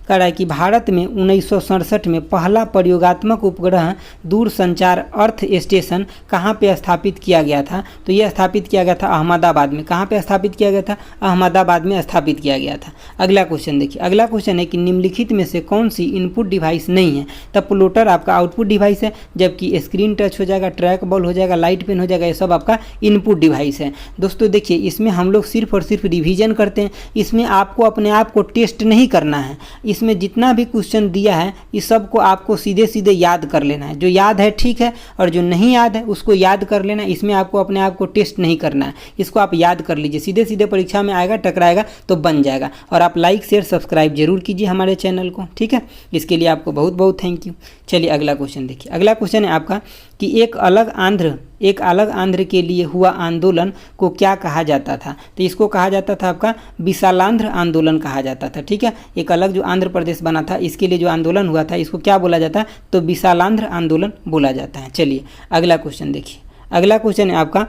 कह रहा है कि भारत में 1967 में पहला प्रयोगात्मक उपग्रह दूरसंचार अर्थ स्टेशन कहाँ पे स्थापित किया गया था? तो यह स्थापित किया गया था अहमदाबाद में। कहाँ पे स्थापित किया गया था? अहमदाबाद में स्थापित किया गया था। अगला क्वेश्चन देखिए, अगला क्वेश्चन है कि निम्नलिखित में से कौन सी इनपुट डिवाइस नहीं है? तब प्लोटर आपका आउटपुट डिवाइस है, जबकि स्क्रीन टच हो जाएगा, ट्रैक बॉल हो जाएगा, लाइट पेन हो जाएगा, ये सब आपका इनपुट डिवाइस है। दोस्तों देखिए, इसमें हम लोग सिर्फ और सिर्फ रिवीजन करते हैं, इसमें आपको अपने आप को टेस्ट नहीं करना है। इसमें जितना भी क्वेश्चन दिया है इस सब को आपको सीधे सीधे याद कर लेना है। जो याद है ठीक है, और जो नहीं याद है उसको याद कर लेना है। इसमें आपको अपने आप को टेस्ट नहीं करना है, इसको आप याद कर लीजिए, सीधे सीधे परीक्षा में आएगा, टकराएगा तो बन जाएगा। और आप लाइक शेयर सब्सक्राइब जरूर कीजिए हमारे चैनल को, ठीक है। इसके लिए आपको बहुत बहुत थैंक यू। चलिए अगला क्वेश्चन देखिए, अगला क्वेश्चन है आपका कि एक अलग आंध्र के लिए हुआ आंदोलन को क्या कहा जाता था? तो इसको कहा जाता था आपका विशालांध्र आंदोलन कहा जाता था, ठीक है। एक अलग जो आंध्र प्रदेश बना था इसके लिए जो आंदोलन हुआ था इसको क्या बोला जाता है? तो विशालांध्र आंदोलन बोला जाता है। चलिए अगला क्वेश्चन देखिए, अगला क्वेश्चन है आपका,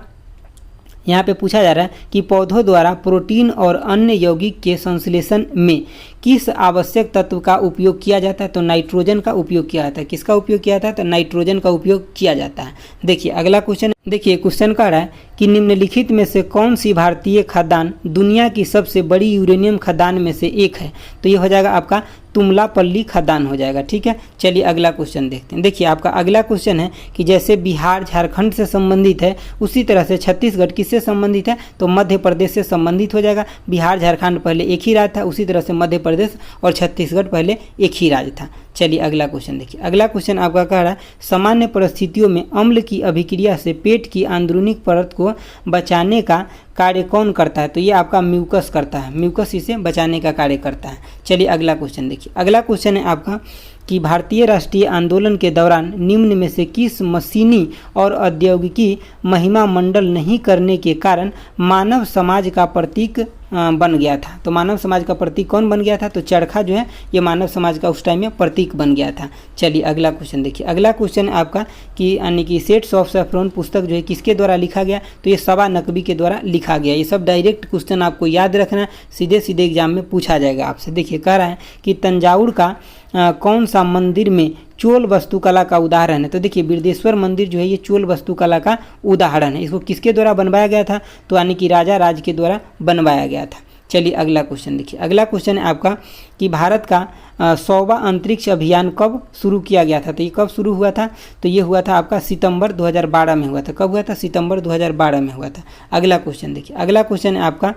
यहाँ पे पूछा जा रहा है कि पौधों द्वारा प्रोटीन और अन्य यौगिक के संश्लेषण में किस आवश्यक तत्व का उपयोग किया जाता है? तो नाइट्रोजन का उपयोग किया जाता है। किसका उपयोग किया जाता है? तो नाइट्रोजन का उपयोग किया जाता है। देखिए अगला क्वेश्चन, देखिए क्वेश्चन कह रहा है कि निम्नलिखित में से कौन सी भारतीय खदान दुनिया की सबसे बड़ी यूरेनियम खदान में से एक है? तो ये हो जाएगा आपका तुमलापल्ली खदान हो जाएगा, ठीक है। चलिए अगला क्वेश्चन देखते हैं। देखिए आपका अगला क्वेश्चन है कि जैसे बिहार झारखंड से संबंधित है उसी तरह से छत्तीसगढ़ किससे संबंधित है? तो मध्य प्रदेश से संबंधित हो जाएगा। बिहार झारखंड पहले एक ही राज्य था, उसी तरह से मध्य प्रदेश और छत्तीसगढ़ पहले एक ही राज्य था। चलिए अगला क्वेश्चन देखिए, अगला क्वेश्चन आपका कह रहा है सामान्य परिस्थितियों में अम्ल की अभिक्रिया से पेट की अंदरूनी परत को बचाने का कार्य कौन करता है? तो ये आपका म्यूकस करता है, म्यूकस इसे बचाने का कार्य करता है। चलिए अगला क्वेश्चन देखिए, अगला क्वेश्चन है आपका कि भारतीय राष्ट्रीय आंदोलन के दौरान निम्न में से किस मशीनी और औद्योगिकी महिमा मंडल नहीं करने के कारण मानव समाज का प्रतीक बन गया था? तो मानव समाज का प्रतीक कौन बन गया था? तो चरखा जो है ये मानव समाज का उस टाइम में प्रतीक बन गया था। चलिए अगला क्वेश्चन देखिए, अगला क्वेश्चन है आपका कि यानी कि सेट्स ऑफ सैफरन पुस्तक जो है किसके द्वारा लिखा गया? तो ये सबा नकवी के द्वारा लिखा गया। ये सब डायरेक्ट क्वेश्चन आपको याद रखना, सीधे सीधे एग्जाम में पूछा जाएगा आपसे। देखिए कह रहा है कि तंजावुर का कौन सा मंदिर में चोल वास्तुकला का उदाहरण है? तो देखिए बिरदेश्वर मंदिर जो है ये चोल वास्तुकला का उदाहरण है। इसको किसके द्वारा बनवाया गया था? तो यानी कि राजा राज के द्वारा बनवाया गया था। चलिए अगला क्वेश्चन देखिए, अगला क्वेश्चन है आपका कि भारत का 100वां अंतरिक्ष अभियान कब शुरू किया गया था? तो ये कब शुरू हुआ था? तो ये हुआ था आपका सितंबर 2012 में हुआ था। कब हुआ था? सितंबर 2012 में हुआ था। अगला क्वेश्चन देखिए, अगला क्वेश्चन है आपका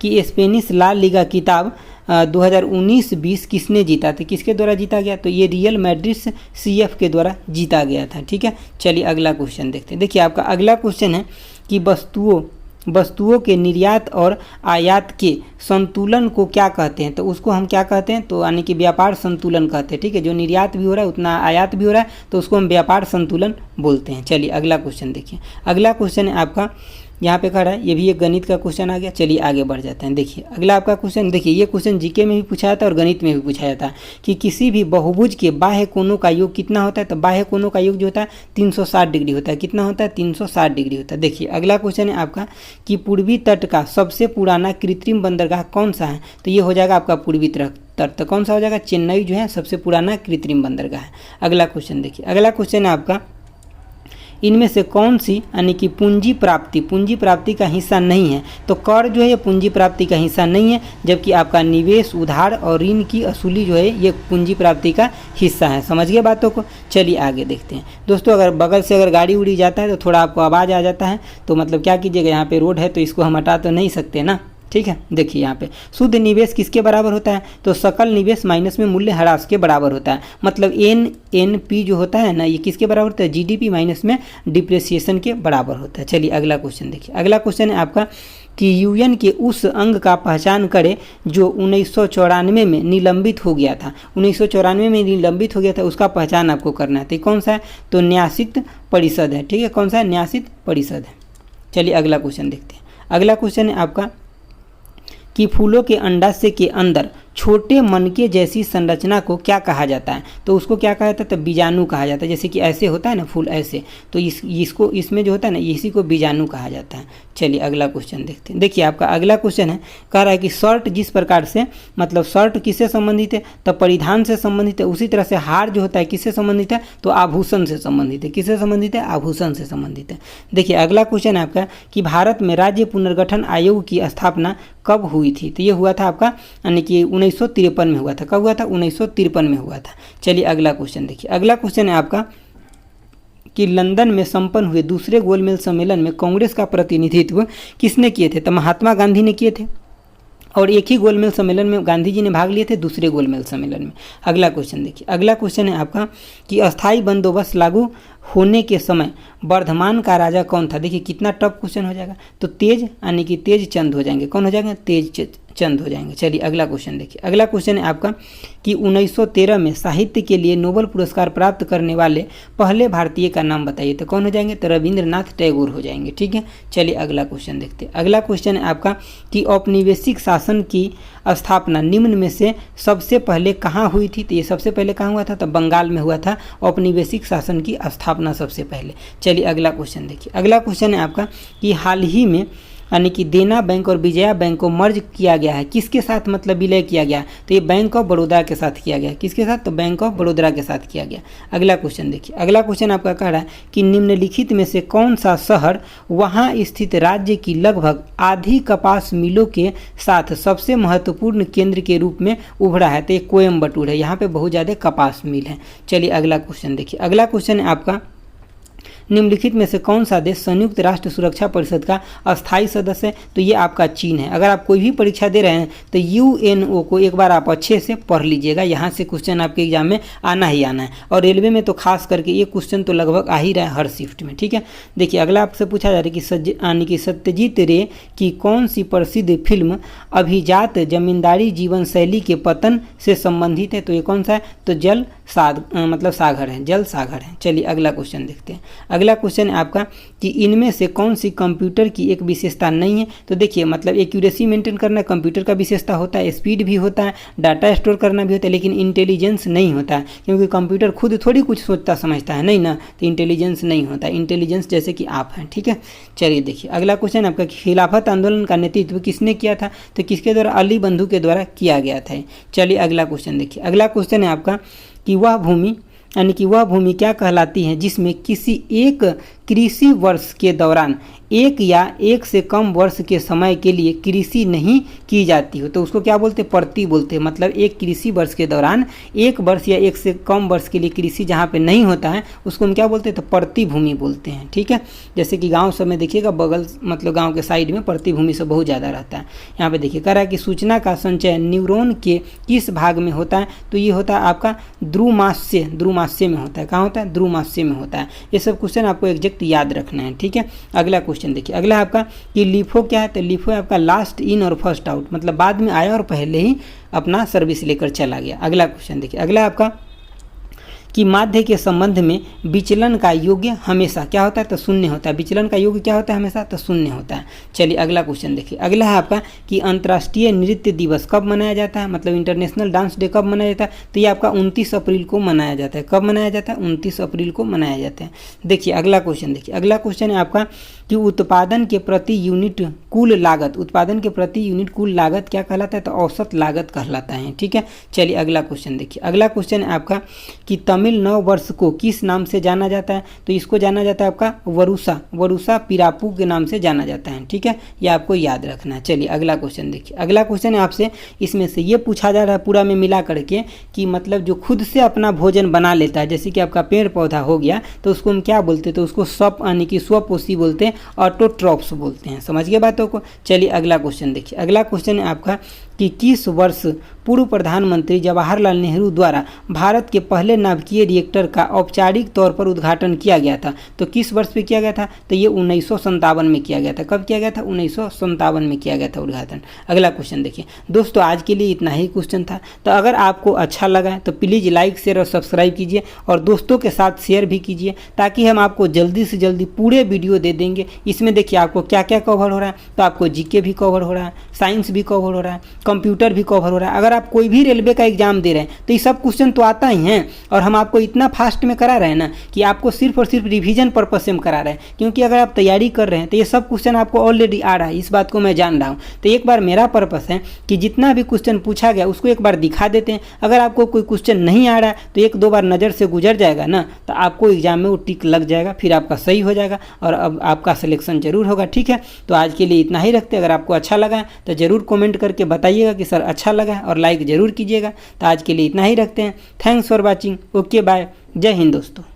कि स्पेनिश ला लीगा किताब 2019-20 किसने जीता? तो किसके द्वारा जीता गया? तो ये रियल मैड्रिड CF के द्वारा जीता गया था, ठीक है। चलिए अगला क्वेश्चन देखते हैं। देखिए आपका अगला क्वेश्चन है कि वस्तुओं के निर्यात और आयात के संतुलन को क्या कहते हैं? तो उसको हम क्या कहते हैं? तो यानी कि व्यापार संतुलन कहते हैं, ठीक है। जो निर्यात भी हो रहा है उतना आयात भी हो रहा है तो उसको हम व्यापार संतुलन बोलते हैं। चलिए अगला क्वेश्चन देखिए, अगला क्वेश्चन है आपका, यहाँ पे कह रहा है ये भी एक गणित का क्वेश्चन आ गया। चलिए आगे बढ़ जाते हैं। देखिए अगला आपका क्वेश्चन, देखिए ये क्वेश्चन जीके में भी पूछा जाता है और गणित में भी पूछा जाता है कि किसी भी बहुभुज के बाह्य कोणों का योग कितना होता है? तो बाह्य कोणों का योग जो होता है 360 डिग्री होता है। कितना होता है? 360 डिग्री होता है। देखिए अगला क्वेश्चन है आपका कि पूर्वी तट का सबसे पुराना कृत्रिम बंदरगाह कौन सा है? तो ये हो जाएगा आपका पूर्वी तट। तो कौन सा हो जाएगा? चेन्नई जो है सबसे पुराना कृत्रिम बंदरगाह है। अगला क्वेश्चन देखिए, अगला क्वेश्चन है आपका इनमें से कौन सी यानी कि पूंजी प्राप्ति का हिस्सा नहीं है? तो कर जो है ये पूंजी प्राप्ति का हिस्सा नहीं है, जबकि आपका निवेश, उधार और ऋण की असूली जो है ये पूंजी प्राप्ति का हिस्सा है। समझ गए बातों को? चलिए आगे देखते हैं। दोस्तों अगर बगल से अगर गाड़ी उड़ी जाता है तो थोड़ा आपको आवाज़ आ जाता है, तो मतलब क्या कीजिएगा, यहाँ पे रोड है तो इसको हम हटा तो नहीं सकते ना, ठीक है। देखिए यहाँ पे शुद्ध निवेश किसके बराबर होता है? तो सकल निवेश माइनस में मूल्य ह्रास के बराबर होता है। मतलब NNP जो होता है ना ये किसके बराबर होता है? GDP माइनस में डिप्रिसिएशन के बराबर होता है। चलिए अगला क्वेश्चन देखिए, अगला क्वेश्चन है आपका कि UN के उस अंग का पहचान करें जो 1994 में निलंबित हो गया था। 1994 में निलंबित हो गया था, उसका पहचान आपको करना है। तो कौन सा है? तो न्यासित परिषद है, ठीक है। कौन सा है? न्यासित परिषद है। चलिए अगला क्वेश्चन देखते हैं। अगला क्वेश्चन है आपका कि फूलों के अंडाशय के अंदर छोटे मनके जैसी संरचना को क्या कहा जाता है? तो उसको क्या कहा जाता है? तो बीजाणु कहा जाता है। जैसे कि ऐसे होता है ना फूल ऐसे, तो इसको इसमें जो होता है ना इसी को बीजाणु कहा जाता है। चलिए अगला क्वेश्चन देखते हैं। देखिए आपका अगला क्वेश्चन है, कह रहा है कि शर्ट जिस प्रकार से, मतलब शर्ट किससे संबंधित है? तो परिधान से संबंधित है। उसी तरह से हार जो होता है किससे संबंधित है? तो आभूषण से संबंधित है। किससे संबंधित है? आभूषण से संबंधित है। देखिए अगला क्वेश्चन है आपका कि भारत में राज्य पुनर्गठन आयोग की स्थापना कब हुई थी? तो ये हुआ था आपका यानी कि 1953 में हुआ था। कब हुआ था? 1953 में हुआ था। चलिए अगला क्वेश्चन देखिए। अगला क्वेश्चन है आपका कि लंदन में संपन्न हुए दूसरे गोलमेज सम्मेलन में कांग्रेस का प्रतिनिधित्व किसने किए थे? तो महात्मा गांधी ने किए थे। और एक ही गोलमेज सम्मेलन में गांधी जी ने भाग लिए थे, दूसरे गोलमेज सम्मेलन में। अगला क्वेश्चन देखिए। अगला क्वेश्चन है आपका कि अस्थायी बंदोबस्त लागू होने के समय वर्धमान का राजा कौन था? देखिए कितना टफ क्वेश्चन हो जाएगा। तो तेज यानी कि तेज चंद हो जाएंगे। कौन हो जाएंगे? तेज चंद हो जाएंगे। चलिए अगला क्वेश्चन देखिए। अगला क्वेश्चन है आपका कि 1913 में साहित्य के लिए नोबेल पुरस्कार प्राप्त करने वाले पहले भारतीय का नाम बताइए। तो कौन हो जाएंगे? तो रविंद्रनाथ टैगोर हो जाएंगे। ठीक है, चलिए अगला क्वेश्चन देखते हैं। अगला क्वेश्चन है आपका कि औपनिवेशिक शासन की स्थापना निम्न में से सबसे पहले कहाँ हुई थी? तो ये सबसे पहले कहाँ हुआ था? तो बंगाल में हुआ था औपनिवेशिक शासन की स्थापना सबसे पहले। चलिए अगला क्वेश्चन देखिए। अगला क्वेश्चन है आपका कि हाल ही में यानी कि देना बैंक और विजया बैंक को मर्ज किया गया है। किसके साथ मतलब विलय किया गया? तो ये बैंक ऑफ बड़ौदा के साथ किया गया। किसके साथ? तो बैंक ऑफ बड़ौदा के साथ किया गया। अगला क्वेश्चन देखिए। अगला क्वेश्चन आपका कह रहा है कि निम्नलिखित में से कौन सा शहर वहाँ स्थित राज्य की लगभग आधी कपास मिलों के साथ सबसे महत्वपूर्ण केंद्र के रूप में उभरा है? तो ये कोयम्बटूर है। यहाँ पे बहुत ज़्यादा कपास मिल है। चलिए अगला क्वेश्चन देखिए। अगला क्वेश्चन है आपका निम्नलिखित में से कौन सा देश संयुक्त राष्ट्र सुरक्षा परिषद का अस्थायी सदस्य है? तो ये आपका चीन है। अगर आप कोई भी परीक्षा दे रहे हैं तो यूएनओ को एक बार आप अच्छे से पढ़ लीजिएगा। यहाँ से क्वेश्चन आपके एग्जाम में आना ही आना है। और रेलवे में तो खास करके ये क्वेश्चन तो लगभग आ ही रहा है हर शिफ्ट में। ठीक है, देखिए अगला आपसे पूछा जा रहा है कि सत्यजीत रे की कौन सी प्रसिद्ध फिल्म अभिजात जमींदारी जीवन शैली के पतन से संबंधित है? तो ये कौन सा है? तो जल सागर है, जल सागर है। चलिए अगला क्वेश्चन देखते हैं। अगला क्वेश्चन है आपका कि इनमें से कौन सी कंप्यूटर की एक विशेषता नहीं है? तो देखिए मतलब एक्यूरेसी मेंटेन करना कंप्यूटर का विशेषता होता है, स्पीड भी होता है, डाटा स्टोर करना भी होता है, लेकिन इंटेलिजेंस नहीं होता है। क्योंकि कंप्यूटर खुद थोड़ी कुछ सोचता समझता है, नहीं ना, तो इंटेलिजेंस नहीं होता। इंटेलिजेंस जैसे कि आप हैं। ठीक है, चलिए देखिए अगला क्वेश्चन आपका खिलाफत आंदोलन का नेतृत्व किसने किया था? तो किसके द्वारा? अली बंधु के द्वारा किया गया था। चलिए अगला क्वेश्चन देखिए। अगला क्वेश्चन है आपका कि वह भूमि क्या कहलाती है जिसमें किसी एक कृषि वर्ष के दौरान एक या एक से कम वर्ष के समय के लिए कृषि नहीं की जाती हो? तो उसको क्या बोलते हैं? प्रति बोलते हैं। मतलब एक कृषि वर्ष के दौरान एक वर्ष या एक से कम वर्ष के लिए कृषि जहाँ पे नहीं होता है उसको हम क्या बोलते हैं? तो प्रति भूमि बोलते हैं। ठीक है, जैसे कि गांव सब में देखिएगा बगल मतलब गांव के साइड में प्रति भूमि से बहुत ज़्यादा रहता है। यहाँ पे देखिए कह रहा है कि सूचना का संचय न्यूरॉन के किस भाग में होता है? तो ये होता है आपका ध्रुमास्य में होता है। कहाँ होता है? ध्रुमास्य में होता है। ये सब क्वेश्चन आपको एग्जैक्ट याद रखना है। ठीक है, अगला क्वेश्चन देखिए। अगला है आपका कि लिफो क्या है? तो लिफो है आपका लास्ट इन और फर्स्ट आउट, मतलब बाद में आया और पहले ही अपना सर्विस लेकर चला गया। अगला क्वेश्चन देखिए। अगला आपका कि माध्य के संबंध में विचलन का योग्य हमेशा क्या होता है? तो शून्य होता है। विचलन का योग्य क्या होता है? हमेशा तो शून्य होता है। चलिए अगला क्वेश्चन देखिए। अगला है आपका कि अंतर्राष्ट्रीय नृत्य दिवस कब मनाया जाता है? मतलब इंटरनेशनल डांस डे कब मनाया जाता है? तो ये आपका 29 अप्रैल को मनाया जाता है। कब मनाया जाता है? 29 अप्रैल को मनाया जाता है। देखिए अगला क्वेश्चन देखिए। अगला क्वेश्चन है आपका कि उत्पादन के प्रति यूनिट कुल लागत क्या कहलाता है? तो औसत लागत कहलाता है। ठीक है, चलिए अगला क्वेश्चन देखिए। अगला क्वेश्चन है आपका कि तमिल नव वर्ष को किस नाम से जाना जाता है? तो इसको जाना जाता है आपका वरुसा पिरापू के नाम से जाना जाता है। ठीक है, ये आपको याद रखना है। चलिए अगला क्वेश्चन देखिए। अगला क्वेश्चन है आपसे इसमें से ये पूछा जा रहा है पूरा में मिला करके कि मतलब जो खुद से अपना भोजन बना लेता है, जैसे कि आपका पेड़ पौधा हो गया तो उसको हम क्या बोलते हैं? तो उसको यानी कि स्वपोषी बोलते हैं, ऑटोट्रॉप्स बोलते हैं। समझ गए बातों को? चलिए अगला क्वेश्चन देखिए। अगला क्वेश्चन है आपका कि किस वर्ष पूर्व प्रधानमंत्री जवाहरलाल नेहरू द्वारा भारत के पहले नाभिकीय रिएक्टर का औपचारिक तौर पर उद्घाटन किया गया था? तो किस वर्ष पे किया गया था? तो ये 1957 में किया गया था। कब किया गया था? 1957 में किया गया था उद्घाटन। अगला क्वेश्चन देखिए। दोस्तों आज के लिए इतना ही क्वेश्चन था। तो अगर आपको अच्छा लगा तो प्लीज़ लाइक शेयर और सब्सक्राइब कीजिए और दोस्तों के साथ शेयर भी कीजिए ताकि हम आपको जल्दी से जल्दी पूरे वीडियो दे देंगे। इसमें देखिए आपको क्या क्या कवर हो रहा है। तो आपको जीके भी कवर हो रहा है, साइंस भी कवर हो रहा है, कंप्यूटर भी कवर हो रहा है। अगर आप कोई भी रेलवे का एग्जाम दे रहे हैं तो ये सब क्वेश्चन तो आता ही हैं, और हम आपको इतना फास्ट में करा रहे हैं ना कि आपको सिर्फ और सिर्फ रिवीजन पर्पज से हम करा रहे हैं, क्योंकि अगर आप तैयारी कर रहे हैं तो ये सब क्वेश्चन आपको ऑलरेडी आ रहा है, इस बात को मैं जान रहा हूँ। तो एक बार मेरा पर्पस है कि जितना भी क्वेश्चन पूछा गया उसको एक बार दिखा देते हैं। अगर आपको कोई क्वेश्चन नहीं आ रहा है तो एक दो बार नज़र से गुजर जाएगा ना, तो आपको एग्जाम में वो टिक लग जाएगा, फिर आपका सही हो जाएगा और अब आपका सिलेक्शन जरूर होगा। ठीक है, तो आज के लिए इतना ही रखते हैं। अगर आपको अच्छा लगा है तो ज़रूर कमेंट करके बताइएगा कि सर अच्छा लगा है, और लाइक ज़रूर कीजिएगा। तो आज के लिए इतना ही रखते हैं। Thanks for watching. Okay bye. जय हिंद दोस्तों।